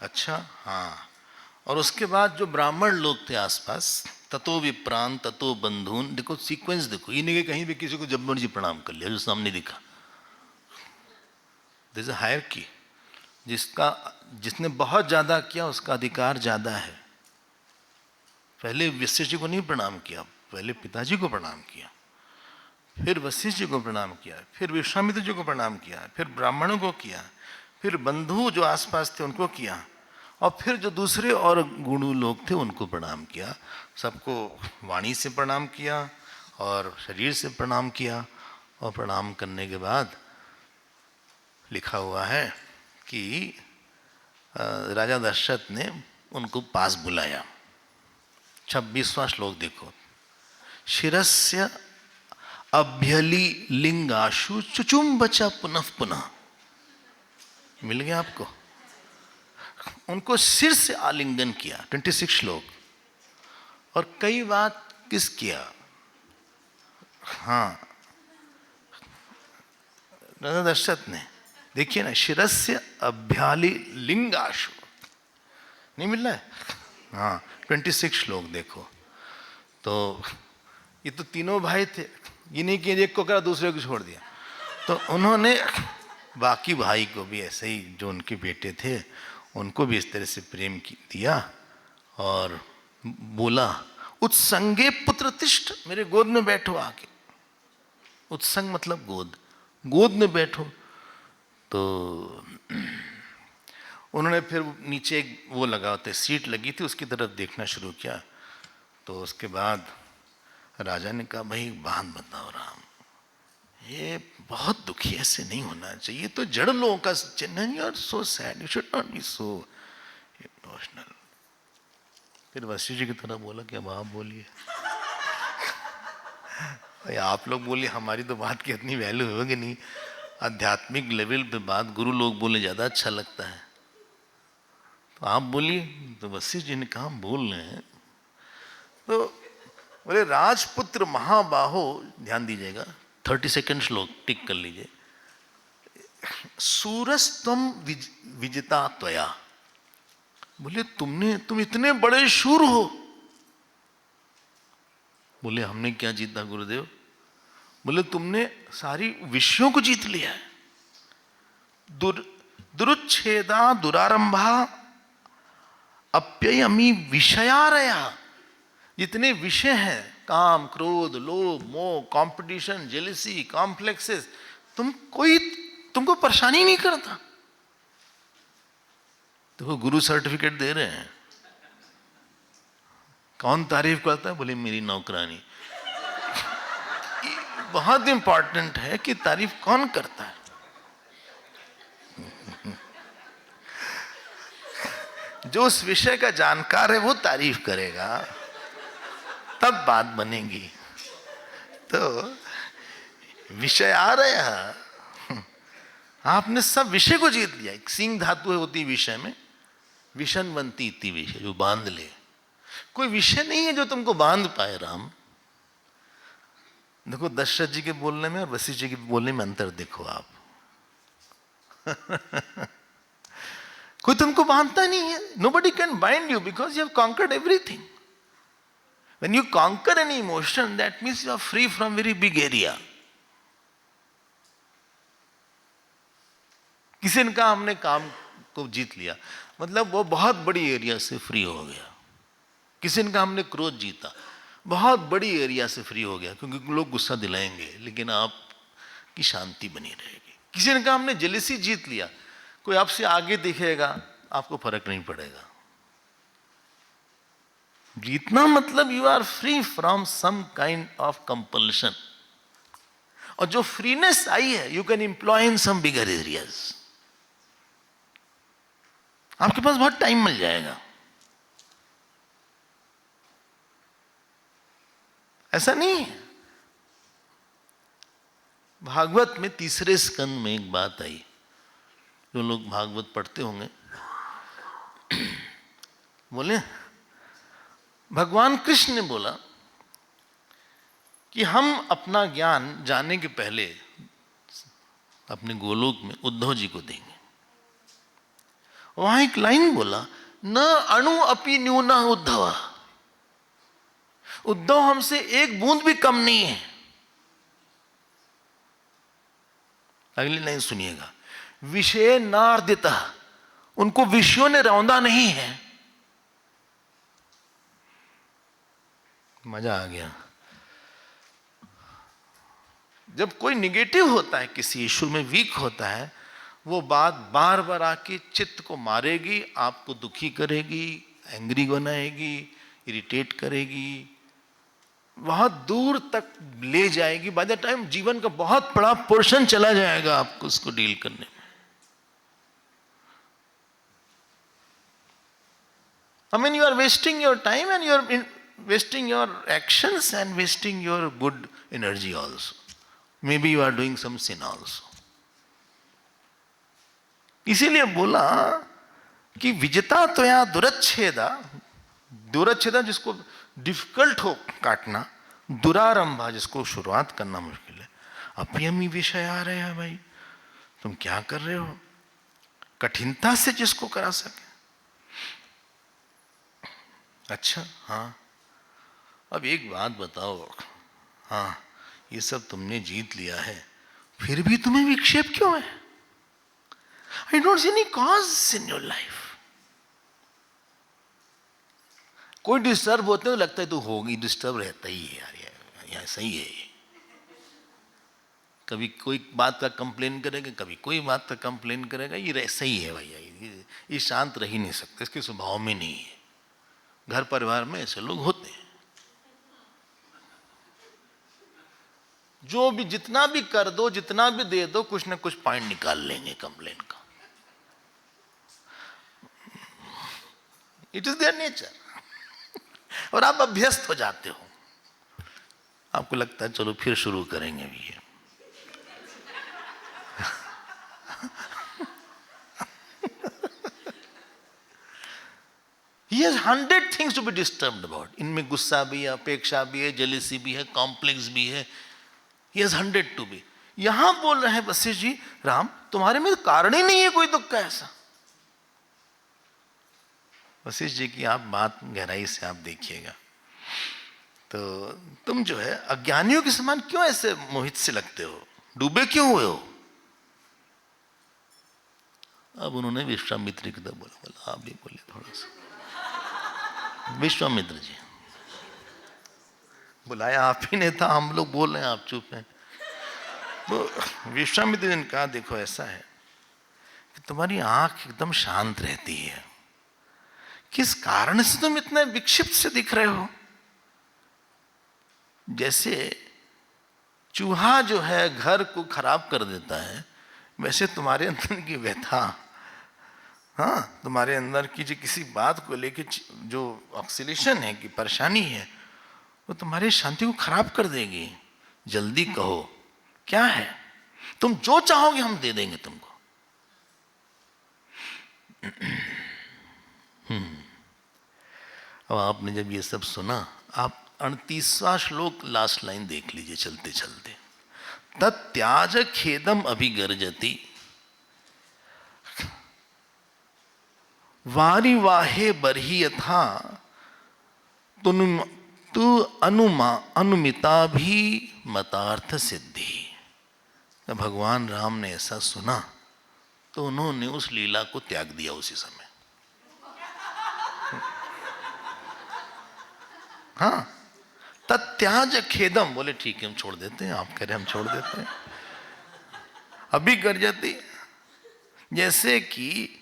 अच्छा हाँ। और उसके बाद जो ब्राह्मण लोग थे आसपास, ततो विप्रान ततो बंधुन, देखो सीक्वेंस देखो, ये नहीं कि कहीं भी किसी को जब मर्जी प्रणाम कर लिया जो सामने दिखा। दिस अ हायरार्की, जिसने बहुत ज्यादा किया उसका अधिकार ज्यादा है। पहले वशिष्ठ जी को नहीं प्रणाम किया, पहले पिताजी को प्रणाम किया, फिर वशिष्ठ जी को प्रणाम किया, फिर विश्वामित्र जी को प्रणाम किया, फिर ब्राह्मणों को किया, फिर बंधु जो आसपास थे उनको किया, और फिर जो दूसरे और गुरु लोग थे उनको प्रणाम किया। सबको वाणी से प्रणाम किया और शरीर से प्रणाम किया। और प्रणाम करने के बाद लिखा हुआ है कि राजा दशरथ ने उनको पास बुलाया। 26वां श्लोक देखो। शिरस्य अभ्यली लिंगाशु चुचुम्बचा पुनः पुनः, मिल गया आपको? उनको सिर से आलिंगन किया, 26 श्लोक। और कई बार किस किया, हाँ राजा दशरथ ने, देखिए ना, शिरस्य अभ्याली लिंगाशु, नहीं मिल रहा है? हाँ 26 श्लोक देखो। तो ये तो तीनों भाई थे, ये नहीं कि एक को करा दूसरे को छोड़ दिया। तो उन्होंने बाकी भाई को भी ऐसे ही, जो उनके बेटे थे उनको भी इस तरह से प्रेम दिया और बोला उत्संगे पुत्र तिष्ठ, मेरे गोद में बैठो आके। उत्संग मतलब गोद, गोद में बैठो। तो उन्होंने फिर नीचे एक वो लगा होते सीट लगी थी, उसकी तरफ देखना शुरू किया। तो उसके बाद राजा ने कहा भाई बात बताओ राम, ये बहुत दुखी, ऐसे नहीं होना चाहिए, तो जड़ लोगों का चिन्ह, you are so sad, you should not be so emotional. फिर वशिष्ठ जी की तरह बोला कि अब आप बोलिए। भाई आप लोग बोलिए, हमारी तो बात की इतनी वैल्यू होगी नहीं। आध्यात्मिक लेवल पे बात गुरु लोग बोले ज्यादा अच्छा लगता है, तो आप बोलिए। तो वशिष्ठ जी ने कहा बोल रहे हैं। तो बोले राजपुत्र महाबाहो, ध्यान दीजिएगा 32 श्लोक टिक कर लीजिए। सूरस्तम विजिता त्वया, बोले तुम इतने बड़े शूर हो। बोले हमने क्या जीता गुरुदेव? बोले तुमने सारी विषयों को जीत लिया है। दुरुच्छेदा दुरारंभा अप्ययमी विषयारया, जितने विषय हैं, काम क्रोध लोभ मोह कंपटीशन जेलिसी कॉम्प्लेक्सेस, तुमको परेशानी नहीं करता। तो गुरु सर्टिफिकेट दे रहे हैं। कौन तारीफ करता है? बोले मेरी नौकरानी। बहुत इंपॉर्टेंट है कि तारीफ कौन करता है। जो उस विषय का जानकार है वो तारीफ करेगा, तब बात बनेगी। तो विषय आ रहे हैं, आपने सब विषय को जीत लिया। एक सिंह धातु होती विषय में, विषनवंती इति विषय, जो बांध ले। कोई विषय नहीं है जो तुमको बांध पाए राम। देखो दशरथ जी के बोलने में और वशिष्ठ जी के बोलने में अंतर देखो आप। कोई तुमको बांधता नहीं है। Nobody can bind you because you have conquered everything. When you conquer any emotion, that means you are free from very big area. किसी ने कहा हमने काम को जीत लिया, मतलब वो बहुत बड़ी एरिया से फ्री हो गया। किसी ने कहा हमने क्रोध जीता, बहुत बड़ी एरिया से फ्री हो गया, क्योंकि लोग गुस्सा दिलाएंगे लेकिन आपकी शांति बनी रहेगी। किसी ने कहा हमने जेलसी जीत लिया, कोई आपसे आगे दिखेगा आपको फर्क नहीं पड़ेगा। जीतना मतलब you are free from some kind of compulsion, और जो फ्रीनेस आई है you can employ in some bigger areas. आपके पास बहुत टाइम मिल जाएगा। ऐसा नहीं है। भागवत में 3 स्कंद में एक बात आई, जो लोग भागवत पढ़ते होंगे, बोले भगवान कृष्ण ने बोला कि हम अपना ज्ञान जाने के पहले अपने गोलोक में उद्धव जी को देंगे। वहां एक लाइन बोला, न अणु अपि न्यूना उद्धव, उद्धव हमसे एक बूंद भी कम नहीं है। अगली लाइन सुनिएगा, विषय नार्दिता, उनको विषयों ने रौंदा नहीं है। मजा आ गया। जब कोई निगेटिव होता है, किसी इशू में वीक होता है, वो बात बार बार आके चित्त को मारेगी, आपको दुखी करेगी, एंग्री बनाएगी, इरिटेट करेगी, बहुत दूर तक ले जाएगी। बाय द टाइम जीवन का बहुत बड़ा पोर्शन चला जाएगा आपको उसको डील करने में। I mean, you are wasting your time and you are wasting your actions and wasting your good energy also. Maybe you are doing some sin also. इसीलिए बोला कि विजिता तो या दुरच्छेदा, दुरच्छेदा जिसको डिफिकल्ट हो काटना, दुरारंभा जिसको शुरुआत करना मुश्किल है, अपयमी विषय आ रहे हैं। भाई तुम क्या कर रहे हो? कठिनता से जिसको करा सके। अच्छा हाँ, अब एक बात बताओ, हाँ ये सब तुमने जीत लिया है, फिर भी तुम्हें विक्षेप क्यों है? I don't see any cause in your life. कोई डिस्टर्ब होते हो लगता है तो होगी, डिस्टर्ब रहता ही है यार, ऐसा ही है। कभी कोई बात का कंप्लेन करेगा, कभी कोई बात का कंप्लेन करेगा, ये ऐसा ही है भैया, ये शांत रह ही नहीं सकते, इसके स्वभाव में नहीं है। घर परिवार में ऐसे लोग होते हैं, जो भी जितना भी कर दो, जितना भी दे दो, कुछ ना कुछ पॉइंट निकाल लेंगे कंप्लेन का। It is their nature. और आप अभ्यस्त हो जाते हो, आपको लगता है चलो फिर शुरू करेंगे भी ये। He has 100 things to be disturbed about. इनमें गुस्सा भी है, अपेक्षा भी है, जेलिसी भी है, कॉम्प्लेक्स भी है। He has 100 to be. यहां बोल रहे हैं वशिष्ठ जी, राम तुम्हारे में कारण ही नहीं है कोई दुख का ऐसा। वशिष्ठ जी की आप बात गहराई से आप देखिएगा, तो तुम जो है अज्ञानियों के समान क्यों ऐसे मोहित से लगते हो, डूबे क्यों हुए हो? अब उन्होंने विश्वामित्र की तरफ बोला, आप भी बोले थोड़ा सा। विश्वामित्र जी बुलाया आप ही ने था, हम लोग बोल रहे हैं आप चुप हैं। तो विश्वामित्र जी ने कहा, देखो ऐसा है कि तुम्हारी आंख एकदम शांत रहती है, किस कारण से तुम इतने विक्षिप्त से दिख रहे हो? जैसे चूहा जो है घर को खराब कर देता है, वैसे तुम्हारे अंदर की व्यथा, हाँ तुम्हारे अंदर की जो किसी बात को लेके जो ऑक्सीलेशन है, कि परेशानी है, वो तुम्हारी शांति को खराब कर देगी। जल्दी कहो क्या है, तुम जो चाहोगे हम दे देंगे तुमको। अब आपने जब ये सब सुना, आप 38वां श्लोक लास्ट लाइन देख लीजिए चलते चलते। तत्याज खेदम अभिगर्जति वारी वाहे बरही यथा तु अनुमिता भी मतार्थ सिद्धि। जब भगवान राम ने ऐसा सुना तो उन्होंने उस लीला को त्याग दिया उसी समय। हाँ, तत्याज खेदम, बोले ठीक है हम छोड़ देते हैं, आप कह रहे हम छोड़ देते हैं। अभी कर जाती, जैसे कि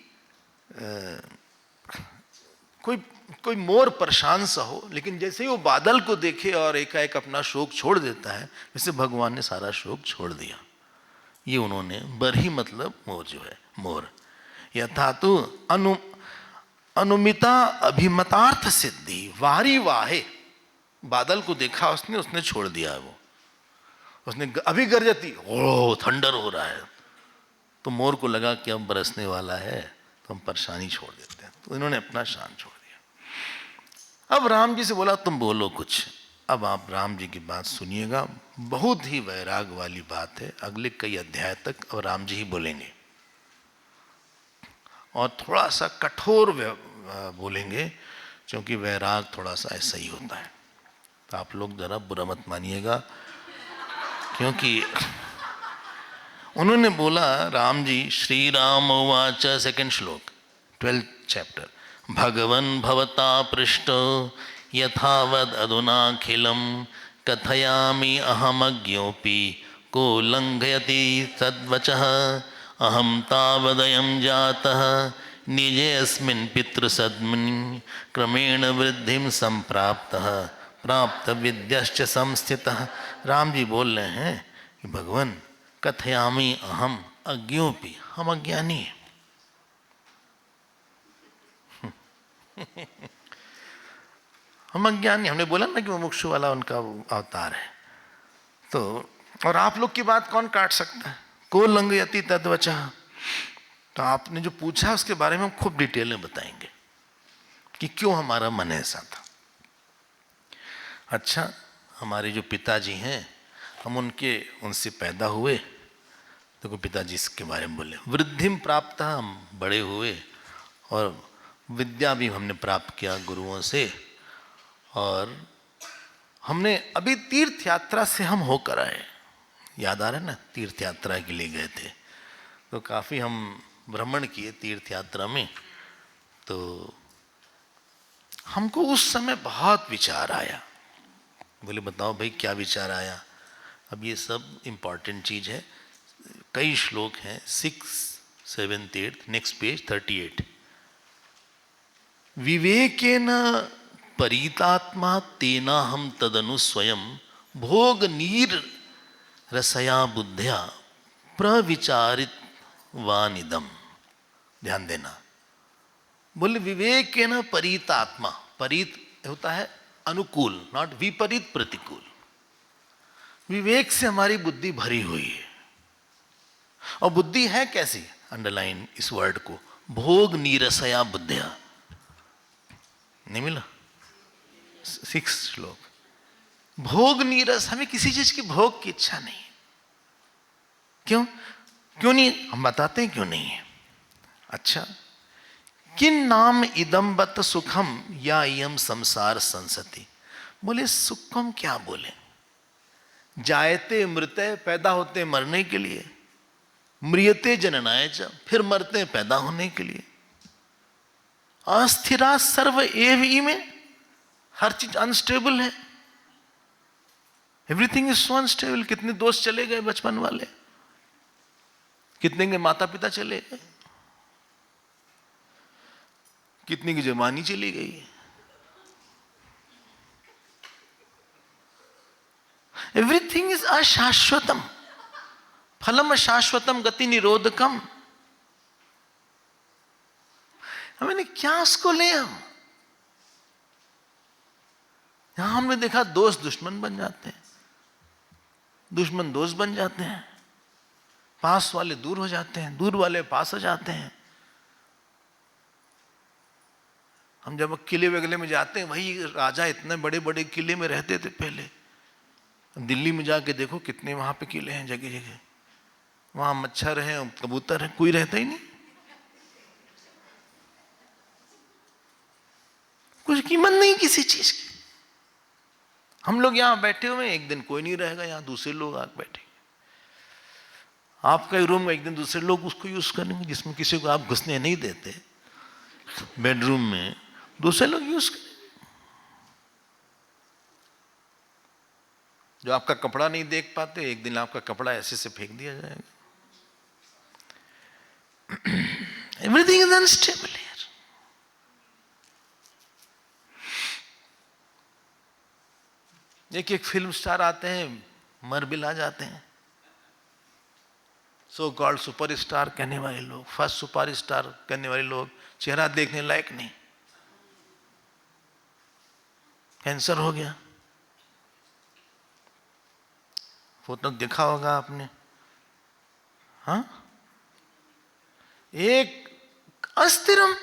कोई मोर परेशान सा हो, लेकिन जैसे ही वो बादल को देखे और एकाएक अपना शोक छोड़ देता है, वैसे भगवान ने सारा शोक छोड़ दिया। ये उन्होंने बरही मतलब मोर जो है, मोर यथा तो अनुमिता अभिमतार्थ सिद्धि वारी वाहे, बादल को देखा उसने, उसने छोड़ दिया वो। उसने अभी गरजती, ओ थंडर हो रहा है, तो मोर को लगा कि अब बरसने वाला है, तो हम परेशानी छोड़ देते हैं, तो इन्होंने अपना शान छोड़ दिया। अब राम जी से बोला तुम बोलो कुछ। अब आप राम जी की बात सुनिएगा, बहुत ही वैराग वाली बात है। अगले कई अध्याय तक अब राम जी ही बोलेंगे और थोड़ा सा कठोर बोलेंगे, क्योंकि वैराग थोड़ा सा ऐसा ही होता है। तो आप लोग जरा बुरा मत मानिएगा, क्योंकि उन्होंने बोला, राम जी, श्री राम उवाच, सेकंड श्लोक 12th चैप्टर, भगवन् भवता पृष्टो यथावद अधुनाखिलम कथयामि अहमज्ञोऽपि को लंघयति तद्वचः अहम तावदयं जातः निजेऽस्मिन् पितृसद्मनि क्रमेण वृद्धिं संप्राप्तः प्राप्त विद्यश्च संस्थितः। राम जी बोल रहे हैं कि भगवान, कथयामि अहम अज्ञोऽपि, हम अज्ञानी हैं। हम अज्ञानी, हमने बोला ना कि वो मुमुक्षु वाला उनका अवतार है। तो और आप लोग की बात कौन काट सकता है? को लंघयति तद्वचः। तो आपने जो पूछा उसके बारे में हम खूब डिटेल में बताएंगे कि क्यों हमारा मन ऐसा था। अच्छा, हमारे जो पिताजी हैं, हम उनसे पैदा हुए, देखो पिताजी इसके बारे में बोले, वृद्धिम प्राप्त, हम बड़े हुए और विद्या भी हमने प्राप्त किया गुरुओं से, और हमने अभी तीर्थ यात्रा से हम होकर आए। याद आ रहा है ना, तीर्थ यात्रा के लिए गए थे, तो काफ़ी हम भ्रमण किए तीर्थ यात्रा में। तो हमको उस समय बहुत विचार आया। बोले बताओ भाई क्या विचार आया? अब ये सब इम्पॉर्टेंट चीज़ है, कई श्लोक हैं, 6, 7, 8, नेक्स्ट पेज 38। विवेकेन परितात्मा तेना हम तदनु स्वयं भोग नीर रसया बुद्ध्या प्रविचारित वानिदम। ध्यान देना, बोले विवेकेन परितात्मा, परित होता है अनुकूल, नॉट विपरीत प्रतिकूल। विवेक से हमारी बुद्धि भरी हुई है, और बुद्धि है कैसी? अंडरलाइन इस वर्ड को, भोग नीरसया बुद्धिया। नहीं मिला? 6 श्लोक, भोग नीरस, हमें किसी चीज की भोग की इच्छा नहीं। क्यों क्यों नहीं? हम बताते हैं क्यों नहीं है। अच्छा, किन नाम इदम बत सुखम या इयम संसार संसति। बोले सुखम क्या बोले? जायते मृत्य, पैदा होते मरने के लिए, म्रियते जननाय च, फिर मरते पैदा होने के लिए, अस्थिरा सर्व एव इमे, हर चीज अनस्टेबल है, एवरीथिंग इज सो अनस्टेबल। कितने दोस्त चले गए बचपन वाले, कितने के माता पिता चले गए, कितनी की जवानी चली गई। एवरीथिंग इज अशाश्वतम, फलम अशाश्वतम गति निरोधकम। हमने क्या उसको ले हम? यहां हमने देखा दोस्त दुश्मन बन जाते हैं, दुश्मन दोस्त बन जाते हैं, पास वाले दूर हो जाते हैं, दूर वाले पास हो जाते हैं। हम जब किले वगैरह में जाते हैं, वही राजा इतने बड़े बड़े किले में रहते थे पहले। दिल्ली में जाके देखो कितने वहां पे किले हैं जगह जगह, वहां मच्छर है, कबूतर है, कोई रहता ही नहीं, कुछ कीमत नहीं किसी चीज की। हम लोग यहां बैठे हुए, एक दिन कोई नहीं रहेगा, यहां दूसरे लोग आके बैठेंगे। आपका रूम में एक दिन दूसरे लोग उसको यूज करेंगे, जिसमें किसी को आप घुसने नहीं देते, बेडरूम में दूसरे लोग यूज करेंगे। जो आपका कपड़ा नहीं देख पाते, एक दिन आपका कपड़ा ऐसे से फेंक दिया जाएगा। Everything is unstable here. एक फिल्म स्टार आते हैं, मर बिला जाते हैं, सो कॉल्ड सुपर स्टार कहने वाले लोग, फर्स्ट सुपर स्टार कहने वाले लोग, चेहरा देखने लायक नहीं, कैंसर हो गया, फोटो देखा होगा आपने, हाँ, एक अस्थिरम,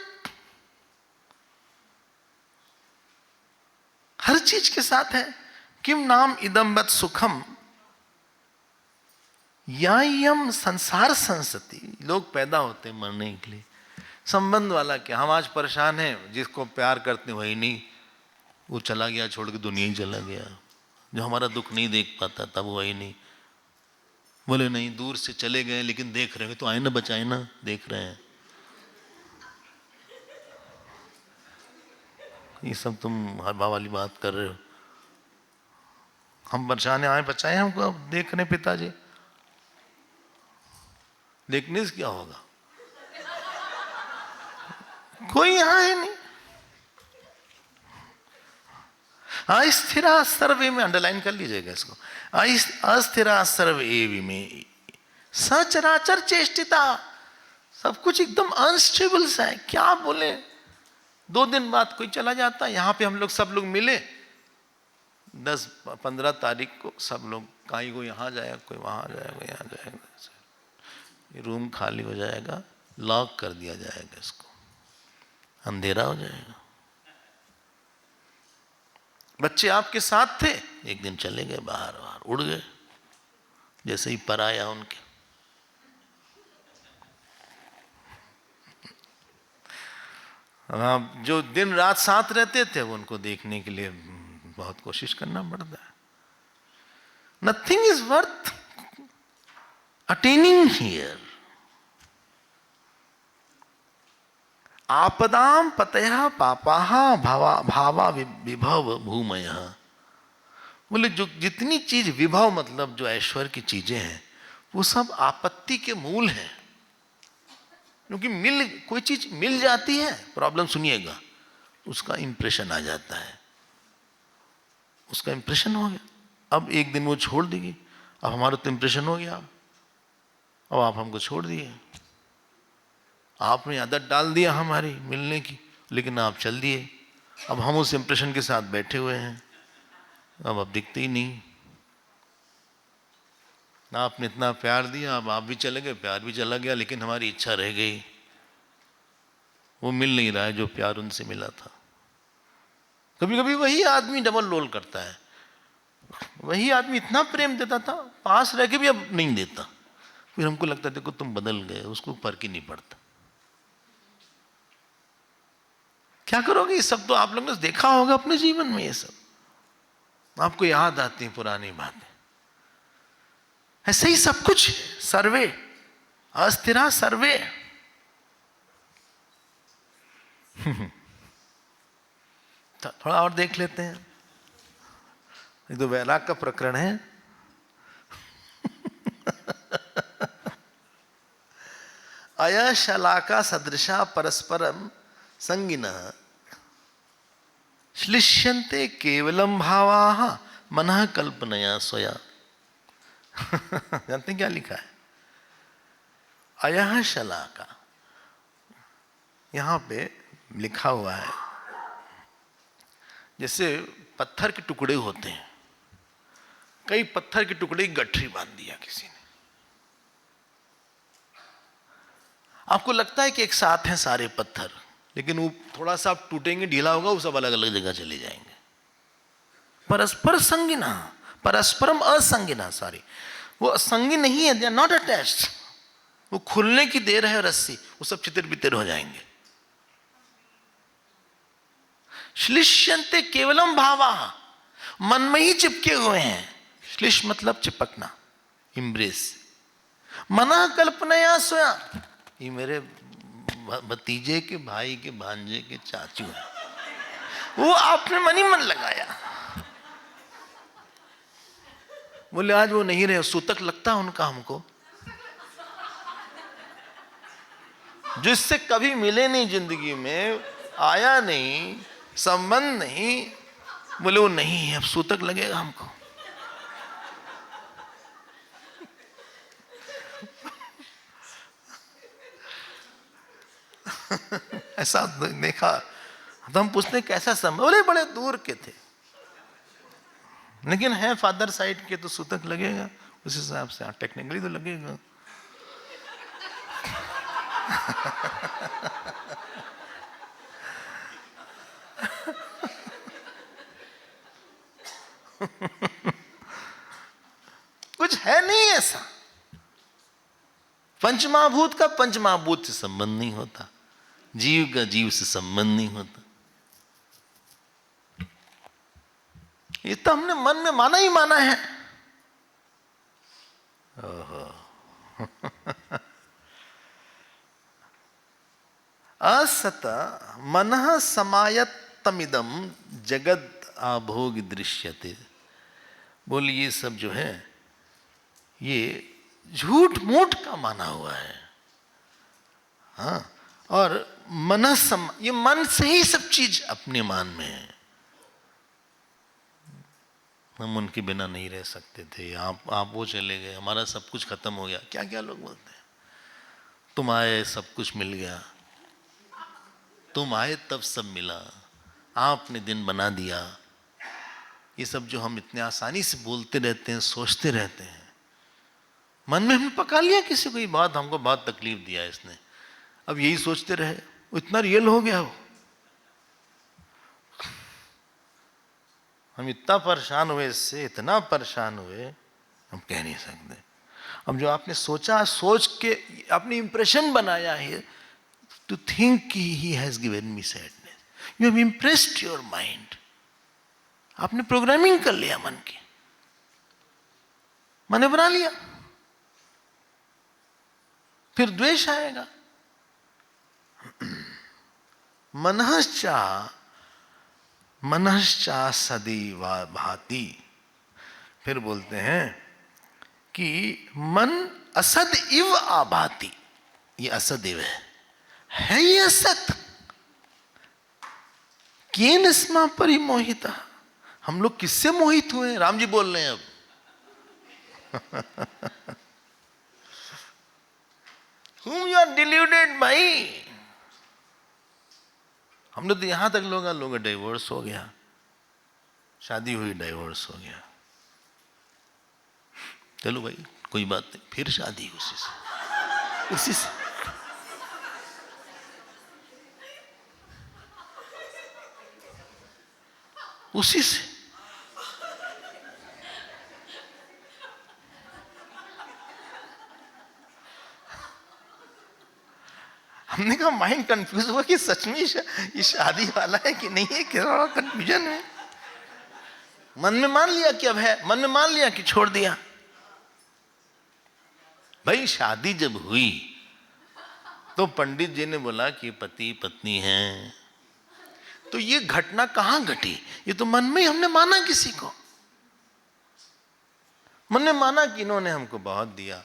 हर चीज के साथ है। किम नाम इदम वत् सुखम या यम संसार संसति। लोग पैदा होते हैं मरने के लिए, संबंध वाला क्या, हम आज परेशान हैं, जिसको प्यार करते हैं वही नहीं, वो चला गया छोड़ के दुनिया ही चला गया, जो हमारा दुख नहीं देख पाता तब वही नहीं। बोले नहीं, दूर से चले गए लेकिन देख रहे हैं, तो आए ना, बचाए ना, देख रहे हैं। ये सब तुम हवा वाली बात कर रहे हो। हम परेशान आए, बचाए हमको, अब देख रहे पिताजी, देखने से क्या होगा, कोई यहां है नहीं। अस्थिरा सर्वे में अंडरलाइन कर लीजिएगा इसको, अस्थिरा सर्वे में सचराचर चेष्टिता, सब कुछ एकदम अनस्टेबल सा है। क्या बोले, 2 दिन बाद कोई चला जाता है। यहाँ पे हम लोग सब लोग मिले 10-15 तारीख को, सब लोग कहीं को यहाँ जाएगा, कोई वहाँ जाएगा, यहाँ जाएगा, ये रूम खाली हो जाएगा, लॉक कर दिया जाएगा, इसको अंधेरा हो जाएगा। बच्चे आपके साथ थे, एक दिन चले गए बाहर, उड़ गए, जैसे ही पर आया उनके। जो दिन रात साथ रहते थे, वो उनको देखने के लिए बहुत कोशिश करना पड़ता है। Nothing is worth attaining here. आपदाम पतया पापाह भावा विभव भूमय। बोले जो जितनी चीज विभव मतलब जो ऐश्वर्य की चीजें हैं, वो सब आपत्ति के मूल हैं। क्योंकि कोई चीज मिल जाती है, प्रॉब्लम सुनिएगा, उसका इंप्रेशन आ जाता है, उसका इंप्रेशन हो गया, अब एक दिन वो छोड़ देगी, अब हमारा तो इंप्रेशन हो गया, अब आप हमको छोड़ दिए, आपने आदत डाल दिया हमारी मिलने की, लेकिन आप चल दिए, अब हम उस इंप्रेशन के साथ बैठे हुए हैं, अब आप दिखते ही नहीं। ना आपने इतना प्यार दिया, अब आप भी चले गए, प्यार भी चला गया, लेकिन हमारी इच्छा रह गई, वो मिल नहीं रहा है जो प्यार उनसे मिला था। कभी कभी वही आदमी डबल रोल करता है, वही आदमी इतना प्रेम देता था, पास रह के भी अब नहीं देता, फिर हमको लगता है देखो तुम बदल गए, उसको फर्क ही नहीं पड़ता। क्या करोगे, ये सब तो आप लोगों ने देखा होगा अपने जीवन में, ये सब आपको याद आती है पुरानी बातें। ऐसे ही सब कुछ, सर्वे अस्थिरा सर्वे। थोड़ा और देख लेते हैं, ये तो वैराग का प्रकरण है। अयशलाका सदृशा परस्परम संगिनः श्लिष्यन्ते केवलम भावाः मनः कल्पनया स्वया। जानते हैं क्या लिखा है, अयः शलाका, यहां पे लिखा हुआ है जैसे पत्थर के टुकड़े होते हैं, कई पत्थर के टुकड़े की गठरी बांध दिया किसी ने, आपको लगता है कि एक साथ हैं सारे पत्थर, लेकिन वो थोड़ा सा आप टूटेंगे, ढीला होगा, वो सब अलग अलग जगह चले जाएंगे। परस्पर संगिना, परस्परम असंगिना, सॉरी, वो असंगी नहीं है, दे आर नॉट अटैच्ड। वो खुलने की देर है रस्सी, वो सब चितिर बितिर हो जाएंगे। श्लिष्यन्ते केवलम भावा, मन में ही चिपके हुए हैं। श्लिष मतलब चिपकना, इम्ब्रेस। मना कल्पनया स्वया, ये मेरे भतीजे के भाई के भांजे के चाचू हैं, वो आपने मन ही मन लगाया। बोले आज वो नहीं रहे, सूतक लगता उनका हमको, जिससे कभी मिले नहीं जिंदगी में, आया नहीं, संबंध नहीं, बोले वो नहीं है, अब सूतक लगेगा हमको। ऐसा देखा तो हम पूछते कैसा संबंध, बोले बड़े दूर के थे, लेकिन है फादर साइड के, तो सूतक लगेगा। उस हिसाब से टेक्निकली तो लगेगा। कुछ है नहीं ऐसा। पंचमहाभूत का पंचमहाभूत से संबंध नहीं होता, जीव का जीव से संबंध नहीं होता। ये तो हमने मन में माना ही माना है। असत मनः समायत्तमिदं जगद आभोग दृश्यते। बोले ये सब जो है ये झूठ मूठ का माना हुआ है। हाँ, और ये मन से ही सब चीज अपने मान में है। हम उनके बिना नहीं रह सकते थे, आप वो चले गए, हमारा सब कुछ खत्म हो गया। क्या क्या लोग बोलते हैं, तुम आए सब कुछ मिल गया, तुम आए तब सब मिला, आपने दिन बना दिया। ये सब जो हम इतने आसानी से बोलते रहते हैं, सोचते रहते हैं, मन में हमने पका लिया किसी को ये बात, हमको बहुत तकलीफ दिया इसने, अब यही सोचते रहे, वो इतना रियल हो गया। वो हम इतना परेशान हुए इससे, इतना परेशान हुए, हम कह नहीं सकते। अब जो आपने सोचा, सोच के आपने इंप्रेशन बनाया है, to think he has given me sadness, you have impressed your mind. आपने प्रोग्रामिंग कर लिया मन की, मैंने बना लिया, फिर द्वेष आएगा। मनश्चा सदैव भाति। फिर बोलते हैं कि मन असद इव आभाति। ये असदैव है ये असत। केन स्मा परिमोहिता। हम लोग किससे मोहित हुए? राम जी बोल रहे हैं अब। Whom you are deluded by? हमने तो यहां तक लोग डाइवोर्स हो गया, शादी हुई डाइवोर्स हो गया, चलो भाई कोई बात नहीं, फिर शादी उसी से उसी से। हमने कहा माइंड कंफ्यूज हुआ कि सच में ये शादी वाला है कि नहीं है, क्या कंफ्यूजन है। मन में मान लिया कि अब है, मन में मान लिया कि छोड़ दिया। भाई शादी जब हुई तो पंडित जी ने बोला कि पति पत्नी हैं, तो ये घटना कहां घटी? ये तो मन में ही हमने माना किसी को, मन में माना कि इन्होंने हमको बहुत दिया,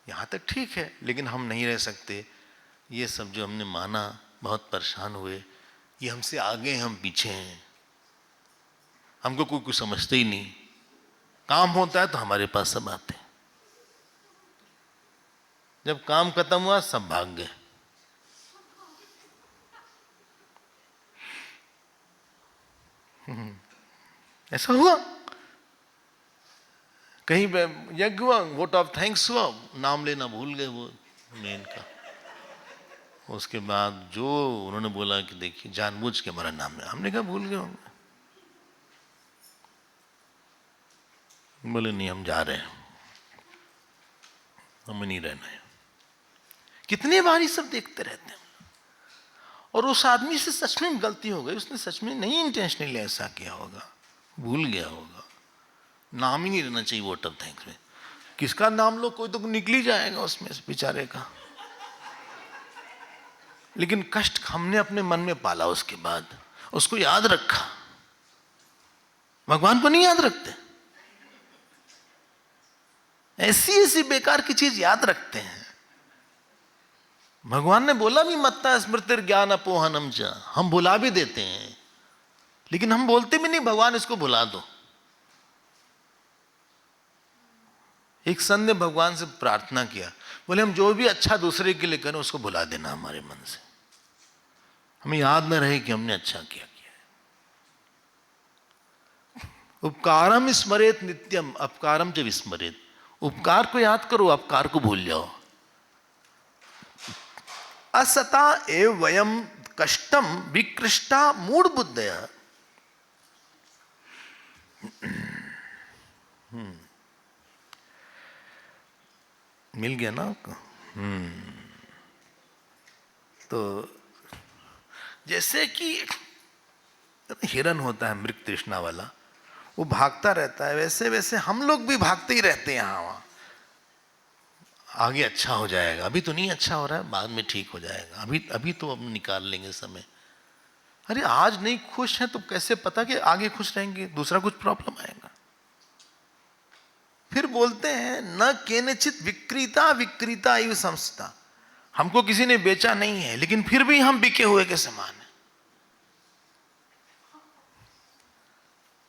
यहां तक ठीक है, लेकिन हम नहीं रह सकते। ये सब जो हमने माना, बहुत परेशान हुए, ये हमसे आगे हम पीछे हैं, हमको कोई कुछ समझते ही नहीं। काम होता है तो हमारे पास सब आते हैं, जब काम खत्म हुआ सब भाग गए। ऐसा हुआ, कहीं यज्ञ हुआ, वोट ऑफ थैंक्स हुआ, नाम लेना भूल गए वो मेन का। उसके बाद जो उन्होंने बोला कि देखिए जानबूझ के हमारा नाम है, हमने कहा भूल गए होंगे। बोले नहीं हम जा रहे हैं, हमें नहीं रहना है। कितने बार ये सब देखते रहते हैं। और उस आदमी से सच में गलती हो गई, उसने सच में नहीं इंटेंशनली ऐसा किया होगा, भूल गया होगा। नाम ही नहीं रहना चाहिए वोट ऑफ थैंक्स में। किसका नाम लो, कोई तो निकल ही जाएगा उसमें से बेचारे का। लेकिन कष्ट हमने अपने मन में पाला, उसके बाद उसको याद रखा। भगवान को नहीं याद रखते, ऐसी ऐसी बेकार की चीज याद रखते हैं। भगवान ने बोला भी मत्ता स्मृतिर ज्ञान अपोहनम च, हम भुला भी देते हैं, लेकिन हम बोलते भी नहीं भगवान इसको भुला दो। एक संत ने भगवान से प्रार्थना किया, बोले हम जो भी अच्छा दूसरे के लिए करें उसको भुला देना हमारे मन से, हमें याद न रहे कि हमने अच्छा किया है। उपकारम स्मरेत नित्यम अपकारम च विस्मरेत। उपकार को याद करो, अपकार को भूल जाओ। असता एव वयम कष्टम विकृष्टा मूढ़ बुद्धया। मिल गया ना आपको? तो जैसे कि हिरन होता है मृग तृष्णा वाला, वो भागता रहता है, वैसे वैसे हम लोग भी भागते ही रहते हैं यहाँ वहाँ। आगे अच्छा हो जाएगा, अभी तो नहीं अच्छा हो रहा है, बाद में ठीक हो जाएगा, अभी अभी तो अब निकाल लेंगे समय। अरे आज नहीं खुश है तो कैसे पता कि आगे खुश रहेंगे, दूसरा कुछ प्रॉब्लम आएगा। फिर बोलते हैं न केनचित विक्रीता विक्रीता इव संस्था। हमको किसी ने बेचा नहीं है, लेकिन फिर भी हम बिके हुए के समान है।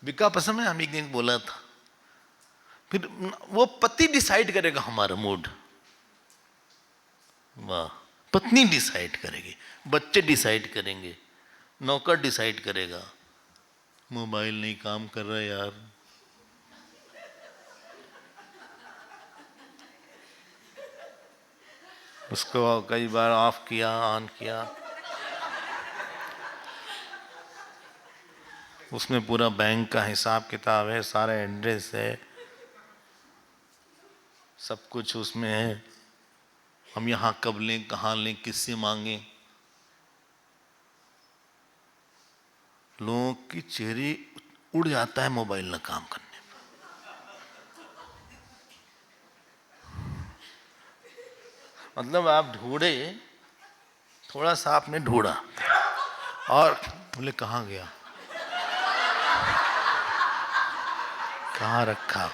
बिका पसंद है, हम एक दिन बोला था। फिर वो पति डिसाइड करेगा हमारा मूड, वाह, पत्नी डिसाइड करेगी, बच्चे डिसाइड करेंगे, नौकर डिसाइड करेगा। मोबाइल नहीं काम कर रहा यार, उसको कई बार ऑफ किया, ऑन किया, उसमें पूरा बैंक का हिसाब किताब है, सारा एड्रेस है, सब कुछ उसमें है। हम यहाँ कब लें, कहाँ लें, किससे मांगे। लोगों की चेहरे उड़ जाता है मोबाइल न काम करने पर। मतलब आप ढूंढे, थोड़ा सा आपने ढूंढा और बोले कहाँ गया, कहाँ रखा।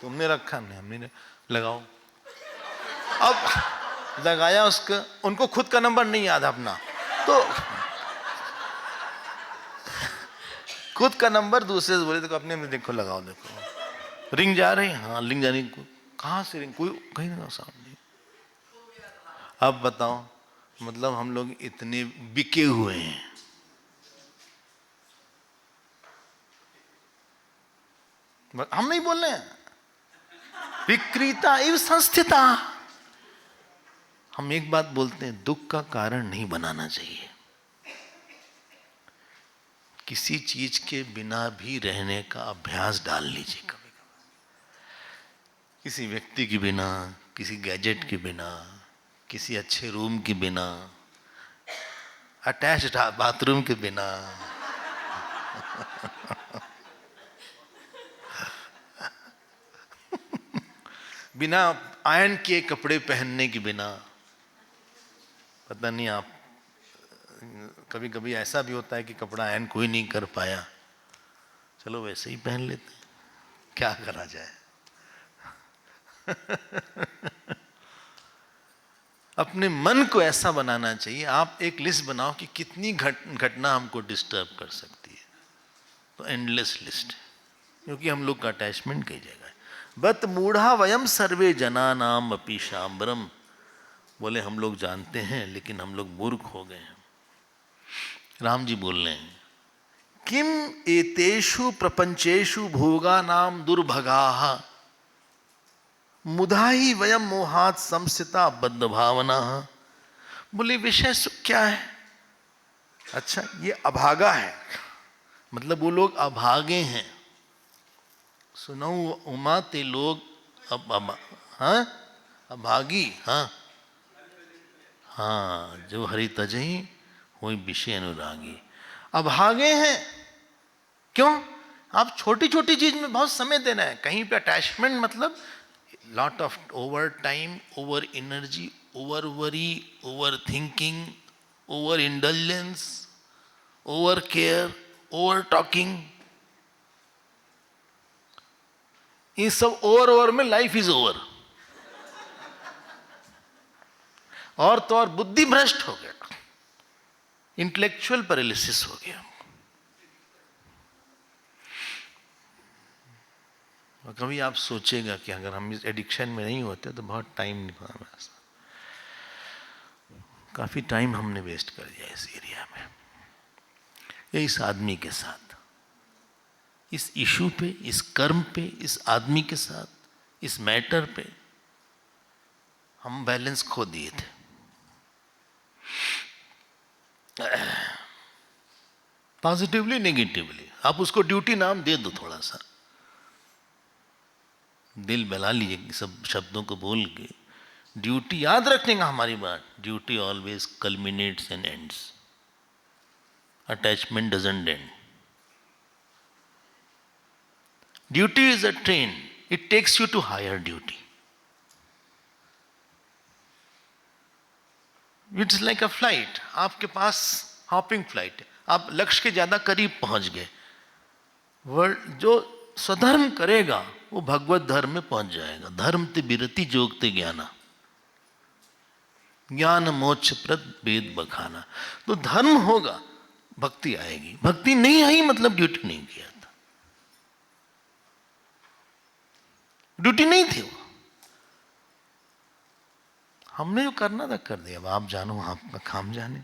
तुमने रखा नहीं, हमने लगाओ। अब लगाया उसका, उनको खुद का नंबर नहीं याद अपना, तो खुद का नंबर दूसरे से बोले, तो अपने में देखो, लगाओ, देखो रिंग जा रही, हाँ रिंग जा रही, कहाँ से रिंग, कोई कहीं ना सामने। अब बताओ, मतलब हम लोग इतने बिके हुए हैं। हम नहीं बोल रहे हैं, विक्रीता इव संस्थिता। हम एक बात बोलते हैं, दुख का कारण नहीं बनाना चाहिए। किसी चीज के बिना भी रहने का अभ्यास डाल लीजिए कभी कभी। किसी व्यक्ति के बिना, किसी गैजेट के बिना, किसी अच्छे रूम के बिना, अटैच्ड बाथरूम के बिना, बिना आयरन किए कपड़े पहनने के बिना। पता नहीं, आप कभी कभी ऐसा भी होता है कि कपड़ा आयरन कोई नहीं कर पाया, चलो वैसे ही पहन लेते हैं, क्या करा जाए। अपने मन को ऐसा बनाना चाहिए। आप एक लिस्ट बनाओ कि कितनी घटना हमको डिस्टर्ब कर सकती है, तो एंडलेस लिस्ट, क्योंकि हम लोग का अटैचमेंट कई जगह है। बत मूढ़ा वयम सर्वे जना नाम अपि शाम्बरम। बोले हम लोग जानते हैं, लेकिन हम लोग मूर्ख हो गए हैं। राम जी बोल रहे हैं, किम एतेषु प्रपंचेषु भोगा नाम दुर्भगाः मुधा ही वयम मोहात संस्थिता बद्ध भावना। बोले विषय सुख क्या है? अच्छा, ये अभागा है, मतलब वो लोग अभागे हैं। सुनो उमा ते लोग अब हाँ अभागी, हाँ हाँ, जो हरि तजही वही विषय अनुरागी। अभागे हैं, क्यों? आप छोटी छोटी चीज में बहुत समय देना है, कहीं पे अटैचमेंट, मतलब lot of over time, over energy, over worry, over thinking, over indulgence, over care, over talking. इन सब ओवर में लाइफ इज ओवर। और तो और बुद्धि भ्रष्ट हो गया, इंटेलेक्चुअल पैरालिसिस हो गया। और कभी आप सोचेगा कि अगर हम इस एडिक्शन में नहीं होते तो बहुत टाइम निकालना, काफी टाइम हमने वेस्ट कर दिया इस एरिया में, इस आदमी के साथ। इस इशू पे, इस कर्म पे, इस आदमी के साथ, इस मैटर पे हम बैलेंस खो दिए थे। पॉजिटिवली नेगेटिवली आप उसको ड्यूटी नाम दे दो, थोड़ा सा दिल बहला लिए सब शब्दों को बोल के। ड्यूटी याद रखने का हमारी बात, duty always culminates and ends, attachment doesn't end. Duty is a train, it takes you to higher duty. It's like a flight, आपके पास हॉपिंग फ्लाइट है, आप लक्ष्य के ज्यादा करीब पहुंच गए। वर्ल्ड जो स्वधर्म करेगा वो भगवत धर्म में पहुंच जाएगा। धर्म ते बिरति जोगते ज्ञाना, ज्ञान मोक्ष प्रद वेद बखाना। तो धर्म होगा, भक्ति आएगी। भक्ति नहीं आई मतलब ड्यूटी नहीं किया था, ड्यूटी नहीं थी वो। हमने जो करना था कर दिया, अब आप जानो, आपका काम जाने।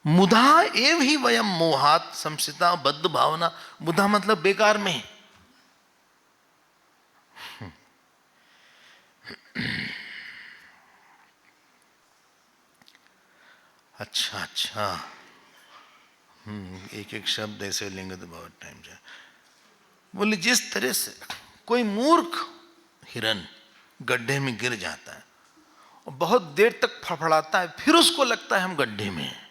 मुधा एव ही वयम मोहात संसिता बद्ध भावना। मुधा मतलब बेकार में। अच्छा अच्छा, एक एक शब्द ऐसे लेंगे तो बहुत टाइम जाए। बोले जिस तरह से कोई मूर्ख हिरन गड्ढे में गिर जाता है और बहुत देर तक फड़फड़ाता है, फिर उसको लगता है हम गड्ढे में हैं,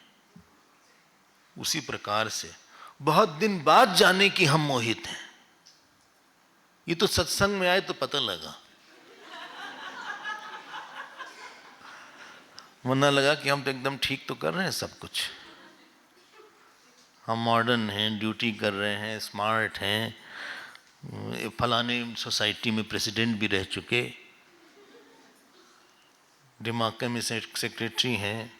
उसी प्रकार से बहुत दिन बाद जाने की हम मोहित हैं। ये तो सत्संग में आए तो पता लगा, वरना लगा कि हम तो एकदम ठीक तो कर रहे हैं सब कुछ। हम मॉडर्न हैं, ड्यूटी कर रहे हैं, स्मार्ट हैं, फलाने सोसाइटी में प्रेसिडेंट भी रह चुके, दिमाग में सेक्रेटरी हैं,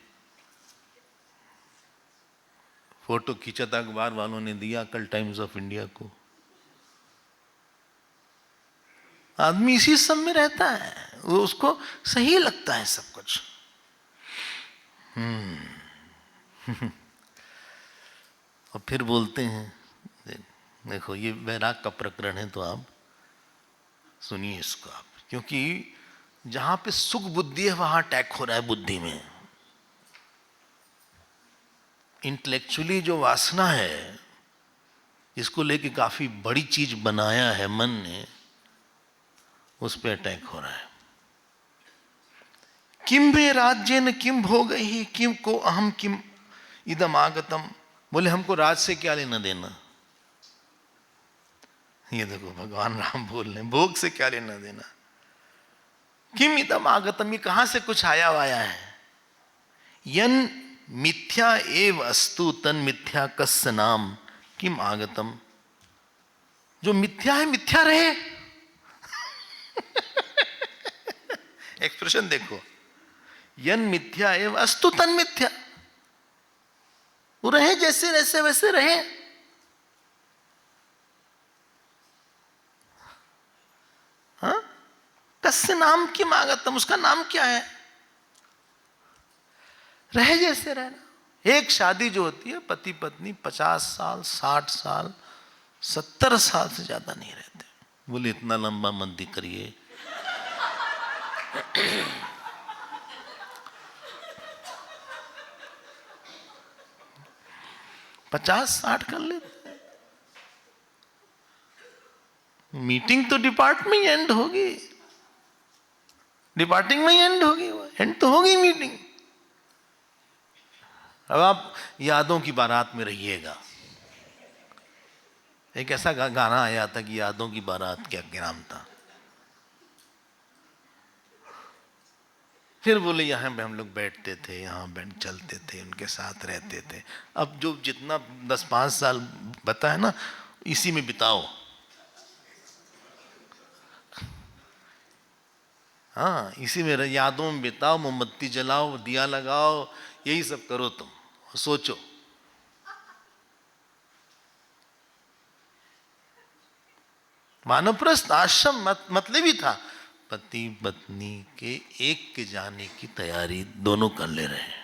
फोटो खींचा था अखबार वालों ने दिया कल टाइम्स ऑफ इंडिया को। आदमी इसी सब में रहता है, वो उसको सही लगता है सब कुछ। और फिर बोलते हैं, देखो ये वैराग का प्रकरण है तो आप सुनिए इसको आप, क्योंकि जहां पे सुख बुद्धि है वहां अटैक हो रहा है बुद्धि में। इंटेलेक्चुअली जो वासना है, इसको लेके काफी बड़ी चीज बनाया है मन ने, उस पे अटैक हो रहा है। किम वे राज्य न किम भोग ही किम को अहम किम इदम आगतम। बोले हमको राज से क्या लेना देना। ये देखो भगवान राम बोल रहे हैं, भोग से क्या लेना देना। किम इदम आगतम, ये कहां से कुछ आया वाया है। यन मिथ्या एव अस्तु तन मिथ्या कस्य नाम किम आगतम। जो मिथ्या है मिथ्या रहे। एक्सप्रेशन देखो, यन मिथ्या एव अस्तु तन मिथ्या, वो रहे जैसे वैसे वैसे रहे। हाँ, कस्य नाम किम आगतम, उसका नाम क्या है। रहे जैसे रहना। एक शादी जो होती है पति पत्नी 50 साल 60 साल 70 साल से ज्यादा नहीं रहते। बोले इतना लंबा मत करिए। पचास 60 कर लेते। मीटिंग तो डिपार्ट में ही एंड होगी, डिपार्टिंग में ही एंड होगी, वो एंड तो होगी मीटिंग। अब आप यादों की बारात में रहिएगा। एक ऐसा गाना आया था कि यादों की बारात, क्या नाम था। फिर बोले यहाँ पे हम लोग बैठते थे, यहाँ बैठ चलते थे, उनके साथ रहते थे। अब जो जितना 10-5 साल बता है ना, इसी में बिताओ। हाँ, इसी में यादों में बिताओ, मोमबत्ती जलाओ, दिया लगाओ, यही सब करो तुम, सोचो। वानप्रस्थ आश्रम मतलब ही था पति पत्नी के एक के जाने की तैयारी दोनों कर ले रहे हैं।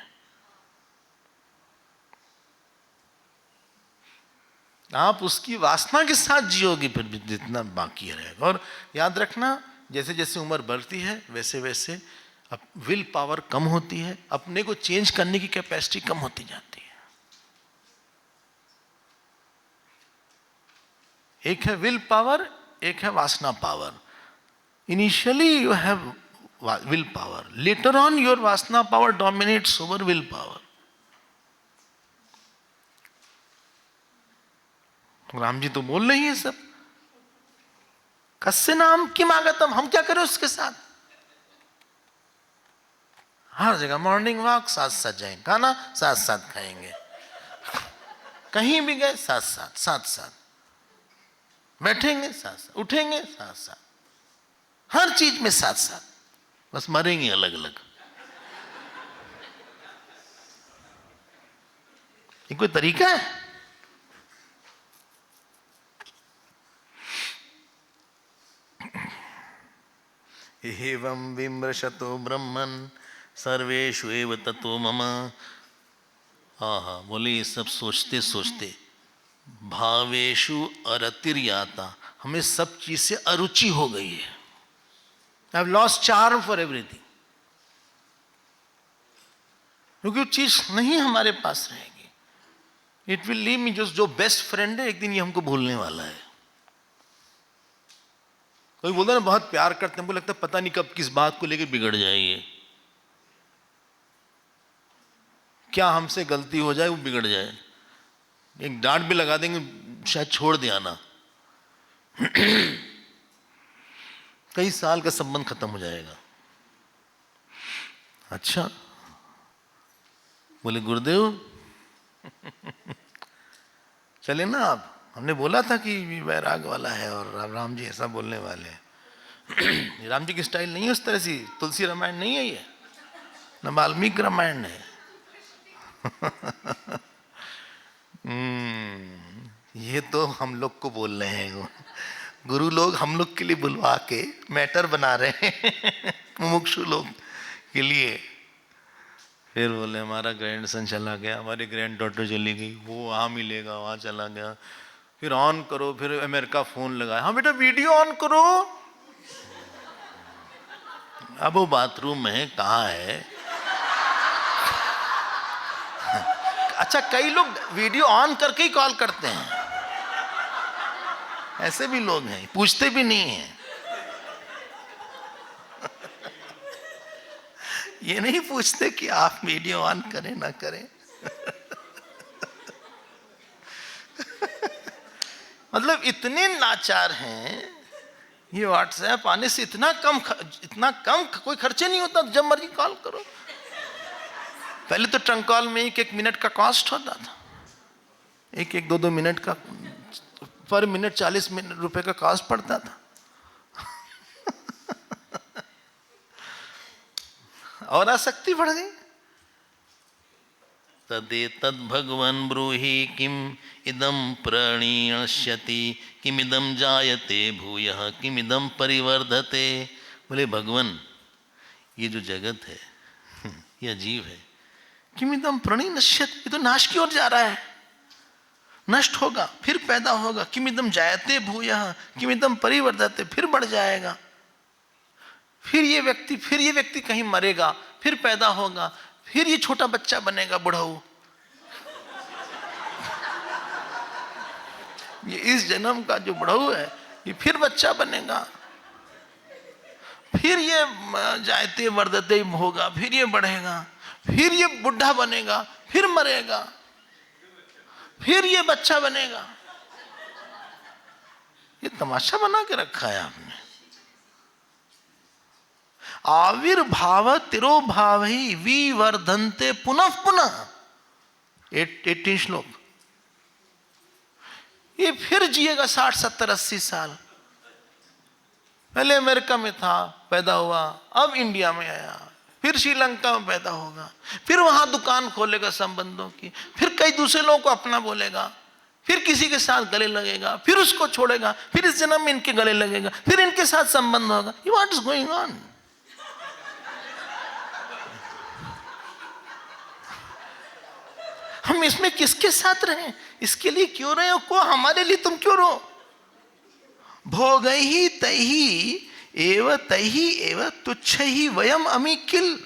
आप उसकी वासना के साथ जियोगे फिर भी जितना बाकी रहेगा। और याद रखना, जैसे जैसे उम्र बढ़ती है वैसे वैसे अब विल पावर कम होती है, अपने को चेंज करने की कैपेसिटी कम होती जाती है। एक है विल पावर, एक है वासना power. Initially you have will power, later on your vasana power dominates over will power. Ram ji तो बोल रही है सब, कस्य नाम किम आगतम, हम क्या करें उसके साथ। हर जगह मॉर्निंग वॉक साथ साथ जाएंगे, खाना साथ साथ खाएंगे, कहीं भी गए साथ साथ, साथ साथ बैठेंगे, साथ साथ उठेंगे, साथ साथ, हर चीज में साथ साथ, बस मरेंगे अलग अलग। ये कोई तरीका है? एवं विमृशतो ब्रह्मन् सर्वेषु एव ततो मम। आहा, बोले ये सब सोचते सोचते भावेषु अरतिर्याता, हमें सब चीज से अरुचि हो गई है। I have lost charm for everything, क्योंकि वो चीज नहीं हमारे पास रहेगी। इट विल लीव मी, जो बेस्ट फ्रेंड है एक दिन ये हमको भूलने वाला है। कोई बोलता ना बहुत प्यार करते हैं, हमको लगता है पता नहीं कब किस बात को लेकर बिगड़ जाएगी, क्या हमसे गलती हो जाए वो बिगड़ जाए, एक डांट भी लगा देंगे शायद छोड़ दे आना, कई साल का संबंध खत्म हो जाएगा। अच्छा, बोले गुरुदेव चले ना आप, हमने बोला था कि वैराग वाला है और राम जी ऐसा बोलने वाले हैं। राम जी की स्टाइल नहीं है उस तरह सी, तुलसी रामायण नहीं है ये, न वाल्मीकि रामायण है। ये तो हम लोग को बोल रहे हैं, गुरु लोग हम लोग के लिए बुलवा के मैटर बना रहे हैं मुमुक्षु लोग के लिए। फिर बोले हमारा ग्रैंडसन चला गया, हमारी ग्रैंड डॉटर चली गई, वो वहाँ मिलेगा, वहाँ चला गया, फिर ऑन करो, फिर अमेरिका फोन लगाया, हाँ बेटा वीडियो ऑन करो, अब वो बाथरूम में है, कहाँ है। अच्छा, कई लोग वीडियो ऑन करके ही कॉल करते हैं, ऐसे भी लोग हैं, पूछते भी नहीं हैं। ये नहीं पूछते कि आप वीडियो ऑन करें ना करें। मतलब इतने लाचार हैं। ये व्हाट्सएप आने से इतना कम कोई खर्चे नहीं होता, जब मर्जी कॉल करो। पहले तो ट्रंक कॉल में 1-1 मिनट का कॉस्ट होता था, 1-1, 2-2 मिनट का, पर मिनट 40 रुपए का कॉस्ट पड़ता था। और आसक्ति बढ़ गई। तदेतद् भगवन् ब्रूहि किम इदं प्रणीयष्यति किम इदं जायते भूयः किम इदं परिवर्धते। बोले भगवान, ये जो जगत है ये अजीब है। किम इदं प्रणीयष्यति, ये तो नाश की ओर जा रहा है, नष्ट होगा फिर पैदा होगा। किम इदं जायते भूयः किम इदं परिवर्धते, फिर बढ़ जाएगा, फिर ये व्यक्ति कहीं मरेगा, फिर पैदा होगा, फिर ये छोटा बच्चा बनेगा, बुढ़ऊ, ये इस जन्म का जो बुढ़ऊ है ये फिर बच्चा बनेगा, फिर ये जायते वर्धते होगा, फिर ये बढ़ेगा, फिर ये बुढ़ा बनेगा, फिर मरेगा, फिर ये बच्चा बनेगा। ये तमाशा बना के रखा है आपने। आविर्भाव तिरोभाव ही विवर्धन्ते पुनः पुनः, 18 श्लोक। ये फिर जिएगा 60, 70, 80 साल। पहले अमेरिका में था, पैदा हुआ, अब इंडिया में आया, फिर श्रीलंका में पैदा होगा, फिर वहां दुकान खोलेगा संबंधों की, फिर कई दूसरे लोगों को अपना बोलेगा, फिर किसी के साथ गले लगेगा, फिर उसको छोड़ेगा, फिर इस जन्म में इनके गले लगेगा, फिर इनके साथ संबंध होगा। What is going on? हम इसमें किसके साथ रहें? इसके लिए क्यों रहे हो? को हमारे लिए तुम क्यों रो? भोग ही तही एव तही एव तुच्छ ही वयम अमी किल।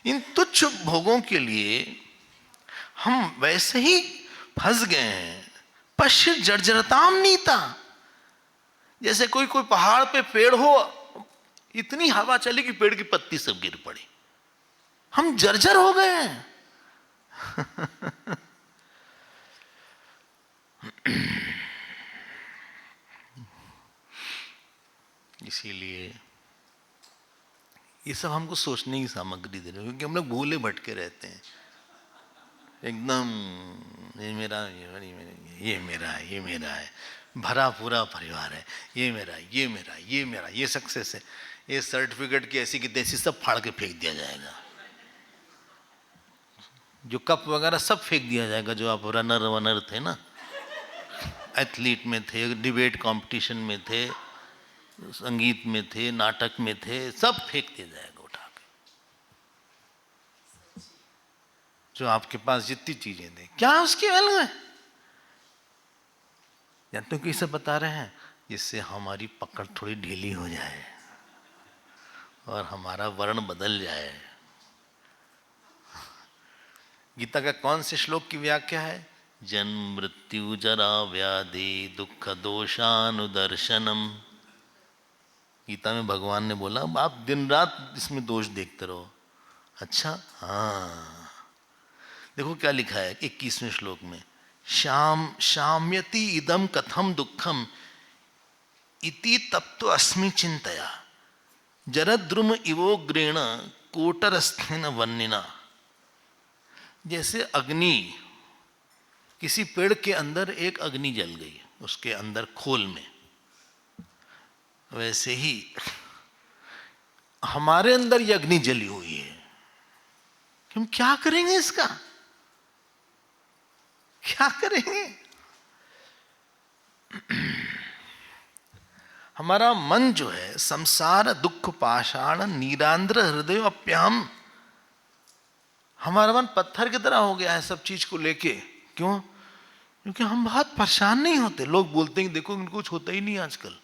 इन तुच्छ भोगों के लिए हम वैसे ही फंस गए हैं। पश्य जर्जरताम नीता, जैसे कोई कोई पहाड़ पे पेड़ हो, इतनी हवा चली कि पेड़ की पत्ती सब गिर पड़ी, हम जर्जर हो गए हैं। इसीलिए ये सब हमको सोचने की सामग्री दे रहे हैं, क्योंकि हम लोग भूले भटके रहते हैं एकदम। ये मेरा, ये मेरा है, ये मेरा है, भरा पूरा परिवार है, ये मेरा, ये मेरा, ये मेरा, ये सक्सेस है, ये सर्टिफिकेट की ऐसी की तैसी सब फाड़ के फेंक दिया जाएगा, जो कप वगैरह सब फेंक दिया जाएगा। जो आप रनर वनर थे ना, एथलीट में थे, डिबेट कंपटीशन में थे, संगीत में थे, नाटक में थे, सब फेंक दिया जाएगा उठा के। जो आपके पास जितनी चीजें थे, क्या उसकी वैल्यू है? जानते हो किसे बता रहे हैं? जिससे हमारी पकड़ थोड़ी ढीली हो जाए और हमारा वर्ण बदल जाए। गीता का कौन से श्लोक की व्याख्या है? जन्म मृत्यु जरा व्याधि दुख दोषानुदर्शनम। गीता में भगवान ने बोला आप दिन रात इसमें दोष देखते रहो। अच्छा, हाँ, देखो क्या लिखा है 21वें श्लोक में, शाम्यति इदम कथम दुखम इति तप्तो अस्मि चिंतया जरद्रुम इवोग्रेण कोटरस्थेन वन्निना। जैसे अग्नि, किसी पेड़ के अंदर एक अग्नि जल गई उसके अंदर खोल में, वैसे ही हमारे अंदर ये अग्नि जली हुई है। हम क्या करेंगे इसका? क्या करेंगे? हमारा मन जो है संसार दुख पाषाण नीरांद्र हृदय अप्याम, हमारा मन पत्थर की तरह हो गया है सब चीज को लेके। क्यों? क्योंकि हम बहुत परेशान नहीं होते। लोग बोलते हैं देखो इनको कुछ होता ही नहीं आजकल,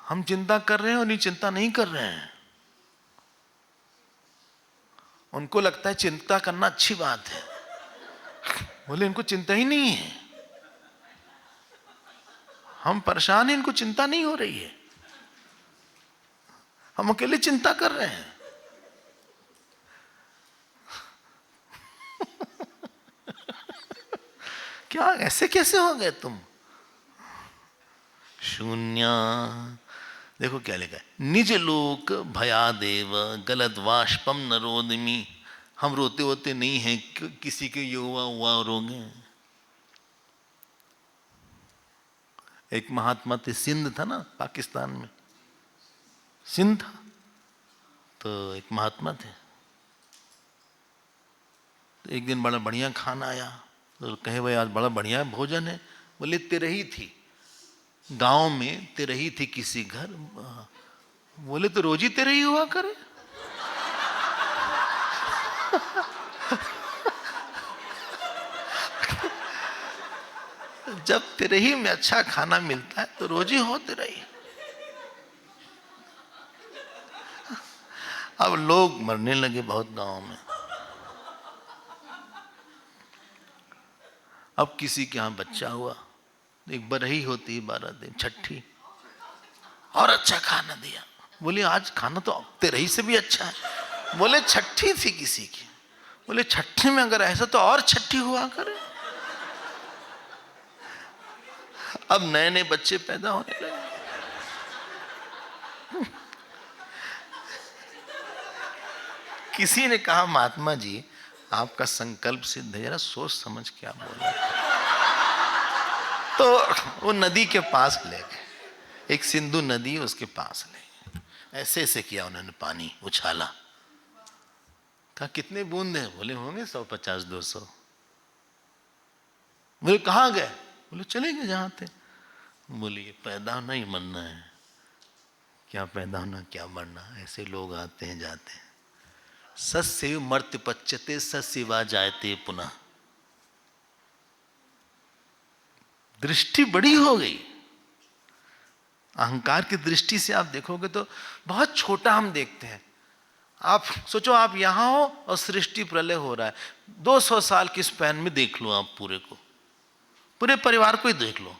हम चिंता कर रहे हैं और ये चिंता नहीं कर रहे हैं। उनको लगता है चिंता करना अच्छी बात है, बोले इनको चिंता ही नहीं है, हम परेशान हैं, इनको चिंता नहीं हो रही है, हम अकेले चिंता कर रहे हैं। क्या ऐसे कैसे हो गए तुम? शून्य। देखो क्या लिखा है, निज लोक भयादेव गलत वाष्पम न रोदमी। हम रोते होते नहीं हैं, किसी के युवा हुआ रोगे। एक महात्मा थे, सिंध था ना पाकिस्तान में, सिंध था, तो एक महात्मा थे। तो एक दिन बड़ा बढ़िया खाना आया, तो कहे भाई आज बड़ा बढ़िया भोजन है। बोले तिरही थी गांव में, तिरही थी किसी घर। बोले तो रोज ही तिरही हुआ करे। जब तिरही में अच्छा खाना मिलता है तो रोज ही हो तिरही। अब लोग मरने लगे बहुत गांव में। अब किसी के यहाँ बच्चा हुआ, एक बरही होती है 12 दिन, छठी, और अच्छा खाना दिया। बोले आज खाना तो तिरही से भी अच्छा है। बोले छठी थी किसी की। बोले छठी में अगर ऐसा तो और छठी हुआ करे। अब नए नए बच्चे पैदा होने लगे। किसी ने कहा महात्मा जी आपका संकल्प सिद्ध है, जरा सोच समझ के आप बोला। तो वो नदी के पास ले गए, एक सिंधु नदी उसके पास ले गए, ऐसे ऐसे किया उन्होंने, पानी उछाला। कहा कितने बूंद हैं? बोले होंगे 150-200। बोले कहाँ गए? बोले चले गए जहाँ थे। बोले ये पैदा होना ही मरना है। क्या पैदा होना क्या मरना, ऐसे लोग आते हैं जाते हैं। सस्य मर्त्य पच्यते सस्यवा जायते पुनः। दृष्टि बड़ी हो गई। अहंकार की दृष्टि से आप देखोगे तो बहुत छोटा हम देखते हैं। आप सोचो, आप यहां हो और सृष्टि प्रलय हो रहा है, 200 साल की स्पैन में देख लो, आप पूरे को, पूरे परिवार को ही देख लो।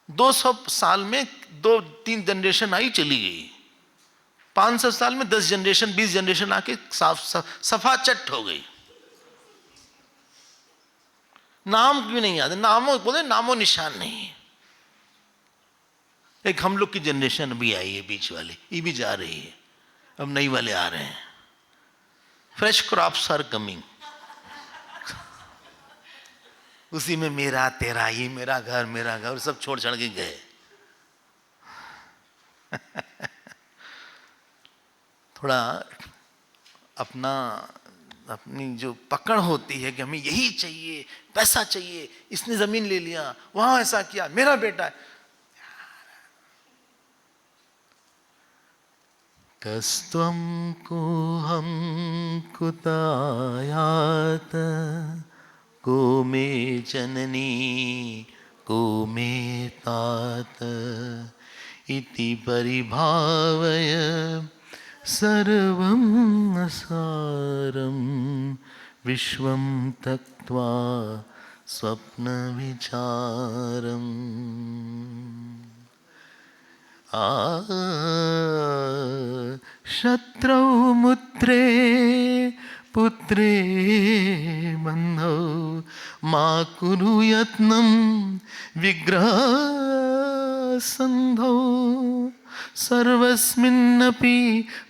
200 साल में 2-3 जनरेशन आई चली गई, 500 साल में 10 जनरेशन 20 जनरेशन आके सफा चट हो गई। नाम भी नहीं याद, नामों बोले नामों निशान नहीं। एक हम लोग की जनरेशन अभी आई है, बीच वाली ये भी जा रही है, अब नई वाले आ रहे हैं। Fresh crops are coming. उसी में मेरा तेरा, ये मेरा घर सब छोड़ छाड़ के गए। थोड़ा अपनी जो पकड़ होती है कि हमें यही चाहिए, पैसा चाहिए, इसने जमीन ले लिया, वहां ऐसा किया, मेरा बेटा है। कस्त्वं को हम कुतायात को मे जननी को मे तात इति परिभावय सर्वं सारं विश्वं त्यक्त्वा स्वप्न विचारम्। शत्रौ मुत्रे पुत्रे बन्धौ मा कुरु यत्नं विग्रहसन्धौ सर्वस्मिन्नपि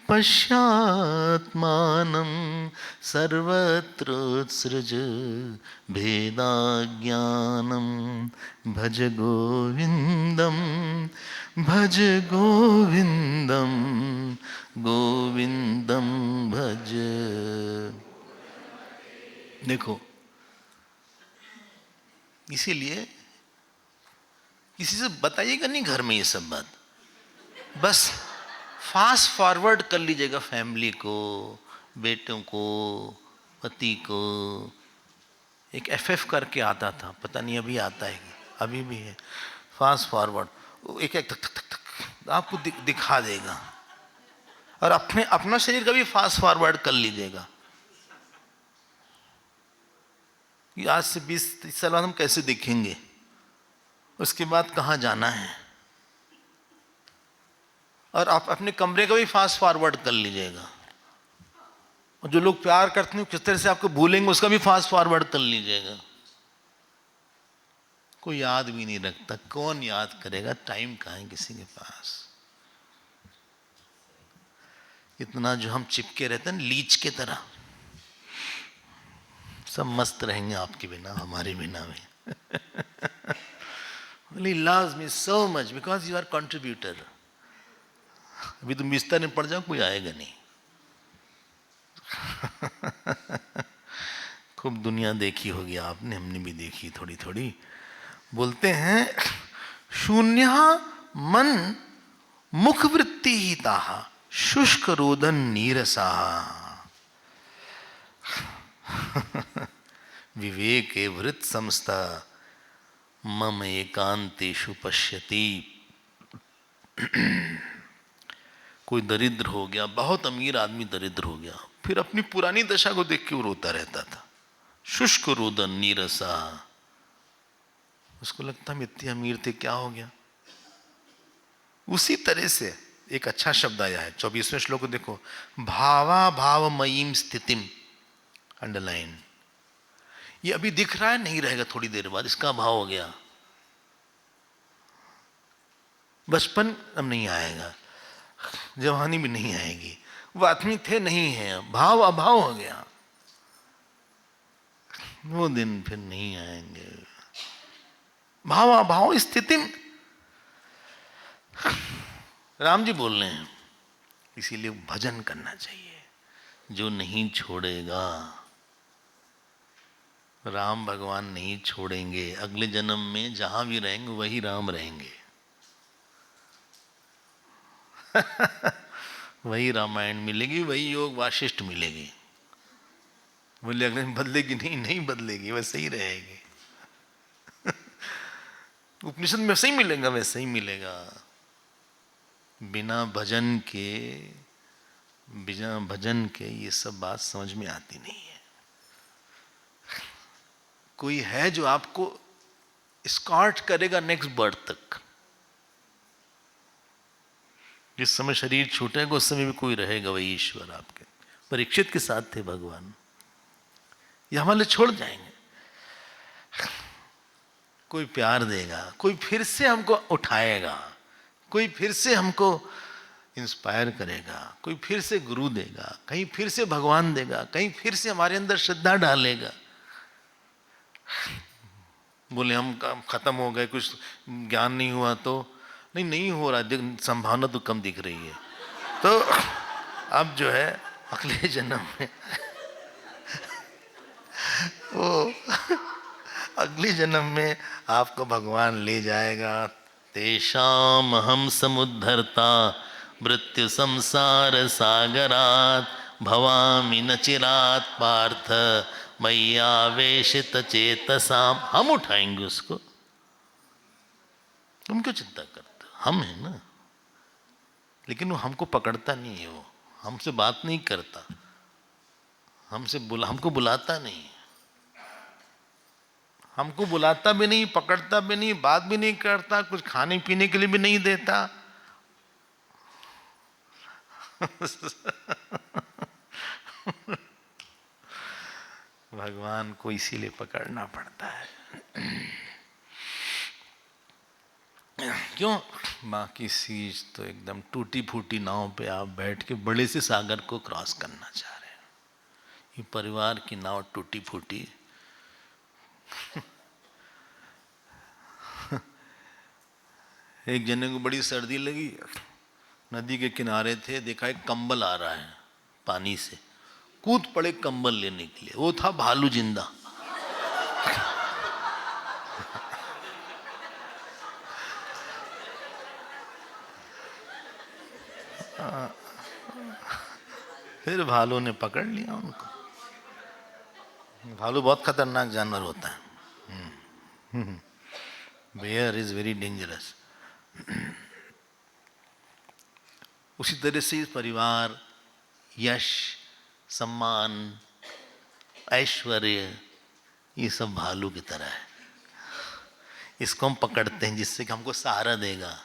पश्यात्मानं सर्वत्रोत्सृज भेदाज्ञानं भज गोविन्दं भज गोविन्दं गोविन्दं भज। देखो, इसीलिए किसी से बताइएगा नहीं घर में ये सब बात, बस फास्ट फॉरवर्ड कर लीजिएगा फैमिली को, बेटों को, पति को। एक FF करके आता था, पता नहीं अभी आता है, अभी भी है, फास्ट फॉरवर्ड, एक एक तक तक तक तक आपको दिखा देगा। और अपना शरीर का भी फास्ट फॉरवर्ड कर लीजिएगा कि आज से 20-30 साल बाद हम कैसे दिखेंगे, उसके बाद कहाँ जाना है। और आप अपने कमरे का भी फास्ट फॉरवर्ड कर लीजिएगा। और जो लोग प्यार करते हैं किस तरह से आपको भूलेंगे, उसका भी फास्ट फॉरवर्ड कर लीजिएगा। कोई याद भी नहीं रखता, कौन याद करेगा, टाइम कहाँ है किसी के पास। इतना जो हम चिपके रहते हैं लीच के तरह, सब मस्त रहेंगे आपके बिना, हमारे बिना भी। He loves me so much because you are contributor. अभी तुम बिस्तर में पड़ जाओ, कोई आएगा नहीं। खूब दुनिया देखी होगी आपने, हमने भी देखी थोड़ी थोड़ी। बोलते हैं शून्य मन मुख वृत्ति ही ताहा शुष्क रोदन नीरसा विवेक वृत समस्ता मम एकांतेषु पश्यति। कोई दरिद्र हो गया, बहुत अमीर आदमी दरिद्र हो गया, फिर अपनी पुरानी दशा को देख के वो रोता रहता था। शुष्क रोदन नीरसा, उसको लगता हम इतने अमीर थे, क्या हो गया। उसी तरह से एक अच्छा शब्द आया है 24वें श्लोक को देखो, भावा भावमयीम स्थितिम, अंडरलाइन। ये अभी दिख रहा है, नहीं रहेगा थोड़ी देर बाद, इसका अभाव हो गया। बचपन अब नहीं आएगा, जवानी भी नहीं आएगी, वो आदमी थे नहीं है, भाव अभाव हो गया, वो दिन फिर नहीं आएंगे। भाव अभाव स्थिति राम जी बोल रहे हैं, इसीलिए भजन करना चाहिए। जो नहीं छोड़ेगा, राम भगवान नहीं छोड़ेंगे, अगले जन्म में जहां भी रहेंगे वही राम रहेंगे। वही रामायण मिलेगी, वही योग वाशिष्ठ मिलेगी। बोले अगर बदलेगी नहीं, नहीं बदलेगी, वैसे ही रहेगी। उपनिषद में वैसे ही मिलेगा, वैसे ही मिलेगा। बिना भजन के, बिना भजन के ये सब बात समझ में आती नहीं है। कोई है जो आपको स्कॉर्ट करेगा नेक्स्ट बर्थ तक। जिस समय शरीर छूटेगा उस समय भी कोई रहेगा, वही ईश्वर आपके। परीक्षित के साथ थे भगवान, ये हमारे छोड़ जाएंगे। कोई प्यार देगा, कोई फिर से हमको उठाएगा, कोई फिर से हमको इंस्पायर करेगा, कोई फिर से गुरु देगा, कहीं फिर से भगवान देगा, कहीं फिर से हमारे अंदर श्रद्धा डालेगा। बोले हम खत्म हो गए, कुछ ज्ञान नहीं हुआ तो नहीं, नहीं हो रहा, संभावना तो कम दिख रही है। तो अब जो है अगले जन्म में वो अगले जन्म में आपको भगवान ले जाएगा। तेषाम हम समुद्धरता मृत्यु संसार सागरात भवामि न चिरात पार्थ मय्यावेशित चेतसाम। हम उठाएंगे उसको, तुम क्यों चिंता करते हो, हम हैं ना। लेकिन वो हमको पकड़ता नहीं है, वो हमसे बात नहीं करता, हमको बुलाता नहीं, हमको बुलाता भी नहीं, पकड़ता भी नहीं, बात भी नहीं करता, कुछ खाने पीने के लिए भी नहीं देता। भगवान को इसीलिए पकड़ना पड़ता है। क्यों? बाकी चीज तो एकदम टूटी फूटी नाव पे आप बैठ के बड़े से सागर को क्रॉस करना चाह रहे हैं। ये परिवार की नाव टूटी फूटी। एक जने को बड़ी सर्दी लगी, नदी के किनारे थे, देखा एक कंबल आ रहा है पानी से, कूद पड़े कंबल लेने के लिए। वो था भालू जिंदा। फिर भालू ने पकड़ लिया उनको। भालू बहुत खतरनाक जानवर होता है। Bear is very dangerous. उसी तरह से परिवार, यश, सम्मान, ऐश्वर्य, ये सब भालू की तरह है। इसको हम पकड़ते हैं जिससे कि हमको सहारा देगा।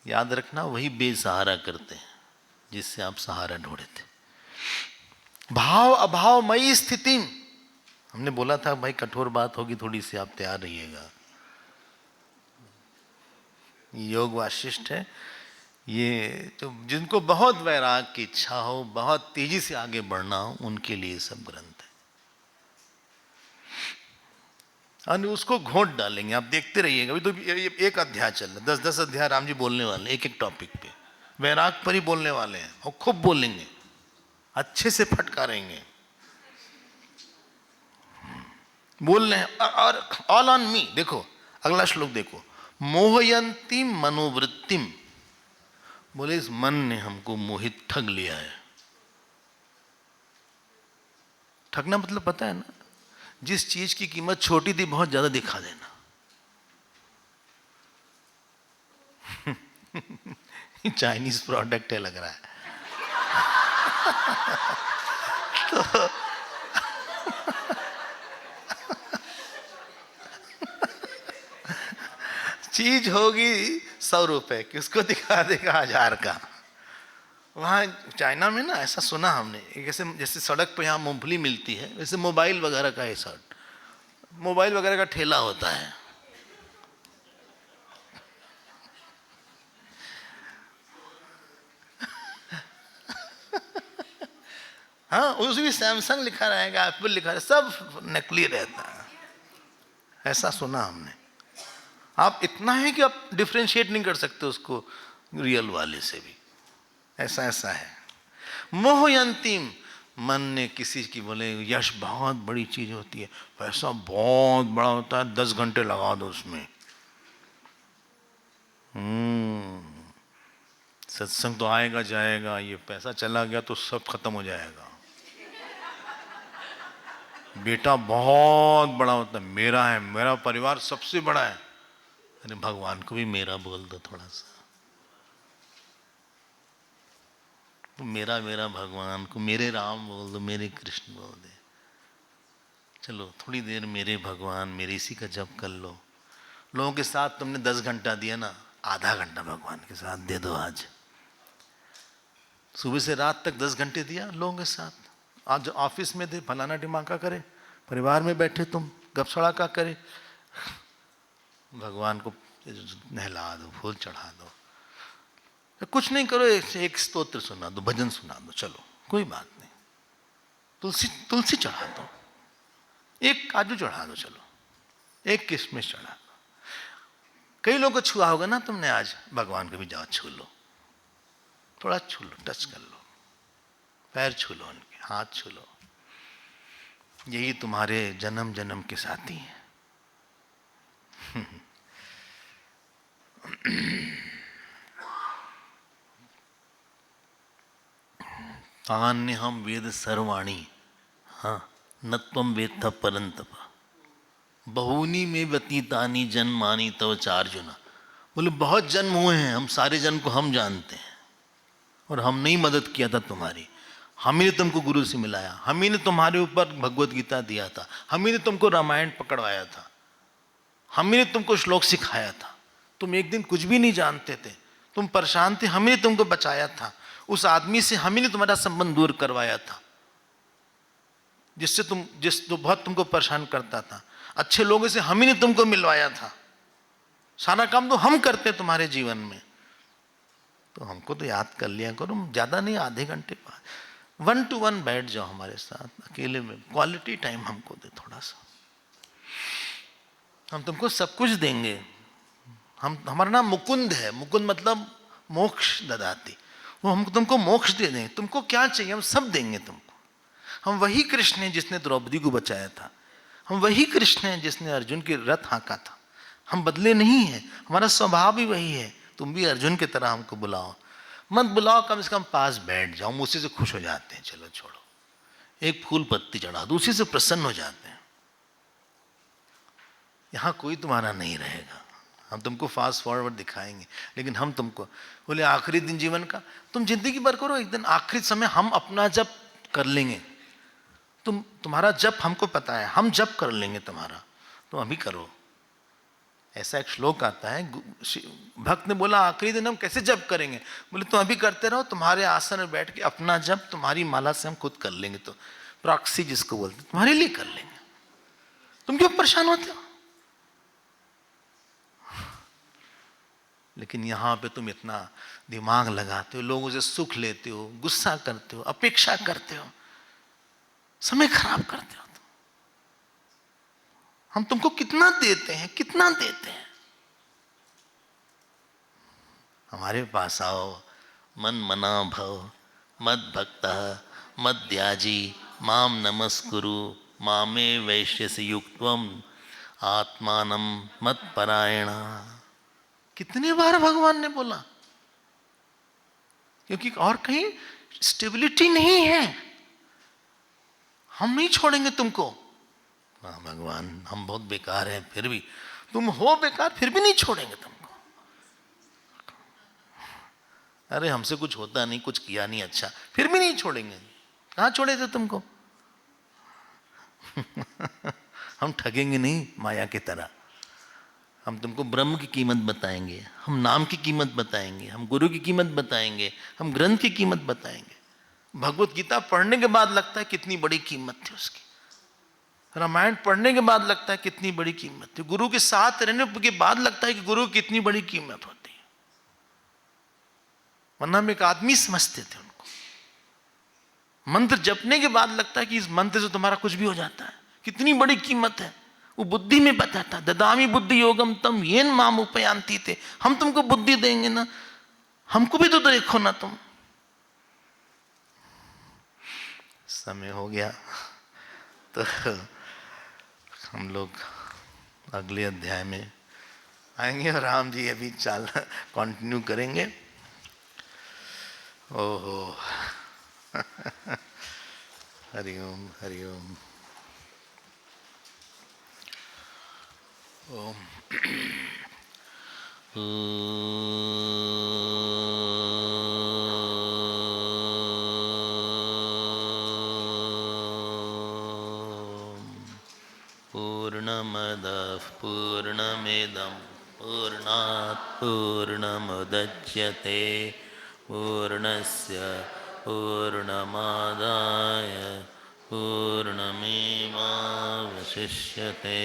याद रखना, वही बेसहारा करते हैं जिससे आप सहारा ढूंढे थे। भाव अभावमयी स्थिति, हमने बोला था भाई कठोर बात होगी थोड़ी सी, आप तैयार रहिएगा। योग वाशिष्ठ है ये, तो जिनको बहुत वैराग की इच्छा हो, बहुत तेजी से आगे बढ़ना हो, उनके लिए सब ग्रंथ है। और उसको घोंट डालेंगे, आप देखते रहिएगा। अभी तो एक अध्याय चल रहा है, 10-10 अध्याय राम जी बोलने वाले, एक एक टॉपिक पे वैराग पर ही बोलने वाले हैं, और खूब बोलेंगे, अच्छे से फटकारेंगे, बोल रहे हैं। और ऑल ऑन मी। देखो अगला श्लोक देखो, मोहयंती मनोवृत्तिम, बोले इस मन ने हमको मोहित ठग लिया है। ठगना मतलब पता है ना, जिस चीज की कीमत छोटी थी बहुत ज्यादा दिखा देना। चाइनीज प्रोडक्ट है लग रहा है। तो चीज होगी 100 रुपए की, उसको दिखा देगा 1000 का। वहाँ चाइना में ना ऐसा सुना हमने, जैसे जैसे सड़क पे यहाँ मूंगफली मिलती है, वैसे मोबाइल वगैरह का ऐसा, मोबाइल वगैरह का ठेला होता है। हाँ, उसमें सैमसंग लिखा रहेगा, एप्पल लिखा रहेगा, सब नकली रहता है, ऐसा सुना हमने। आप इतना है कि आप डिफ्रेंशिएट नहीं कर सकते उसको रियल वाले से भी, ऐसा ऐसा है। मोहयंतीम, मन ने किसी की, बोले यश बहुत बड़ी चीज होती है, पैसा बहुत बड़ा होता है, 10 घंटे लगा दो उसमें। सत्संग तो आएगा जाएगा, ये पैसा चला गया तो सब खत्म हो जाएगा। बेटा बहुत बड़ा होता है, मेरा है, मेरा परिवार सबसे बड़ा है। अरे भगवान को भी मेरा बोल दो थोड़ा सा। तो मेरा मेरा भगवान को मेरे राम बोल दो, मेरे कृष्ण बोल दे। चलो थोड़ी देर मेरे भगवान, मेरे इसी का जप कर लो। लोगों के साथ तुमने 10 घंटा दिया ना, आधा घंटा भगवान के साथ दे दो। आज सुबह से रात तक 10 घंटे दिया लोगों के साथ। आज ऑफिस में थे, फलाना टिमाका करे, परिवार में बैठे तुम गपसड़ा का करे, भगवान को नहला दो, फूल चढ़ा दो। कुछ नहीं करो, एक स्तोत्र सुना दो, भजन सुना दो, चलो कोई बात नहीं। तुलसी चढ़ा दो, एक काजू चढ़ा दो, चलो एक किशमिश चढ़ा दो। कई लोगों को छुआ होगा ना तुमने, आज भगवान को भी जाओ छू लो, थोड़ा छू लो, टच कर लो, पैर छू लो, उनके हाथ छू लो। यही तुम्हारे जन्म जन्म के साथी हैं। तान्य हम वेद सर्वाणी, हाँ न त्वं वेत्थ परंतप, बहुनी में व्यतीतानि जन्मानि तव चार्जुना। बोले बहुत जन्म हुए हैं, हम सारे जन्म को हम जानते हैं, और हमने ही मदद किया था तुम्हारी। हम ही ने तुमको गुरु से मिलाया, हम ही ने तुम्हारे ऊपर भगवत गीता दिया था, हम ही ने तुमको रामायण पकड़वाया था, हम ही ने तुमको श्लोक सिखाया था। तुम एक दिन कुछ भी नहीं जानते थे, तुम परेशान थे, हम ही ने तुमको बचाया था। उस आदमी से हम ही ने तुम्हारा संबंध दूर करवाया था, जो बहुत तुमको परेशान करता था। अच्छे लोगों से हम ही ने तुमको मिलवाया था। सारा काम तो हम करते तुम्हारे जीवन में, तो हमको तो याद कर लिया करो। ज्यादा नहीं, आधे घंटे बाद 1 to 1 बैठ जाओ हमारे साथ, अकेले में क्वालिटी टाइम हमको दे थोड़ा सा। हम तुमको सब कुछ देंगे। हमारा नाम मुकुंद है, मुकुंद मतलब मोक्ष ददाती। वो हम तुमको मोक्ष दे देंगे। तुमको क्या चाहिए हम सब देंगे तुमको। हम वही कृष्ण हैं जिसने द्रौपदी को बचाया था, हम वही कृष्ण हैं जिसने अर्जुन के रथ हाँका था। हम बदले नहीं हैं, हमारा स्वभाव भी वही है। तुम भी अर्जुन की तरह हमको बुलाओ, मत बुलाओ, कम से कम पास बैठ जाओ, उसी से खुश हो जाते हैं। चलो छोड़ो, एक फूल पत्ती चढ़ा दो, उसी से प्रसन्न हो जाते हैं। यहां कोई तुम्हारा नहीं रहेगा। हम तुमको फास्ट फॉरवर्ड दिखाएंगे, लेकिन हम तुमको बोले आखिरी दिन जीवन का, तुम जिंदगी भर करो, एक दिन आखिरी समय हम अपना जप कर लेंगे। तुम्हारा जप हमको पता है, हम जप कर लेंगे तुम्हारा, तुम अभी करो। ऐसा एक श्लोक आता है, भक्त ने बोला आखिरी दिन हम कैसे जप करेंगे? बोले तुम अभी करते रहो, तुम्हारे आसन में बैठ के अपना जप तुम्हारी माला से हम खुद कर लेंगे। तो प्रॉक्सी जिसको बोलते, तुम्हारे लिए कर लेंगे, तुम क्यों परेशान होते हो? लेकिन यहां पे तुम इतना दिमाग लगाते हो, लोगों से सुख लेते हो, गुस्सा करते हो, अपेक्षा करते हो, समय खराब करते हो। हम तुमको कितना देते हैं, कितना देते हैं। हमारे पास आओ, मन मना भव, मद भक्त मद त्याजी, माम नमस्कुरु, मामे वैश्यस्य युक्तम, आत्मानम मत परायणा। कितने बार भगवान ने बोला? क्योंकि और कहीं स्टेबिलिटी नहीं है। हम नहीं छोड़ेंगे तुमको। हाँ भगवान, हम बहुत बेकार हैं, फिर भी तुम हो बेकार, फिर भी नहीं छोड़ेंगे तुमको। अरे हमसे कुछ होता नहीं, कुछ किया नहीं अच्छा, फिर भी नहीं छोड़ेंगे। कहाँ छोड़े थे तुमको? हम ठगेंगे नहीं माया की तरह। हम तुमको ब्रह्म की कीमत बताएंगे, हम नाम की कीमत बताएंगे, हम गुरु की कीमत बताएंगे, हम ग्रंथ की कीमत बताएंगे। भगवत गीता पढ़ने के बाद लगता है कितनी बड़ी कीमत थी उसकी। रामायण पढ़ने के बाद लगता है कितनी बड़ी कीमत थी। गुरु के साथ रहने के बाद लगता है कि गुरु की कितनी बड़ी कीमत होती है। वरना हम एक आदमी समझते थे उनको। मंत्र जपने के बाद लगता है कि इस मंत्र से तुम्हारा कुछ भी हो जाता है। कितनी बड़ी कीमत है। वो बुद्धि में बताता, ददामी बुद्धि योगम तम येन माम उपयांति थे। हम तुमको बुद्धि देंगे ना, हमको भी तो देखो ना तुम। समय हो गया तो हम लोग अगले अध्याय में आएंगे और राम जी अभी कंटिन्यू करेंगे। ओहो। हरिओम हरिओम। ओम। पूर्णमदः पूर्णमिदं पूर्णात् पूर्णमुदच्यते पूर्णस्य पूर्णमादाय पूर्णमेवावशिष्यते।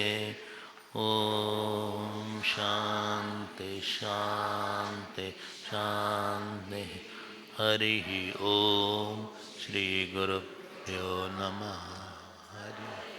ओम शांति शांति शांति। हरि ओम। श्री गुरुभ्यो नमः। हरि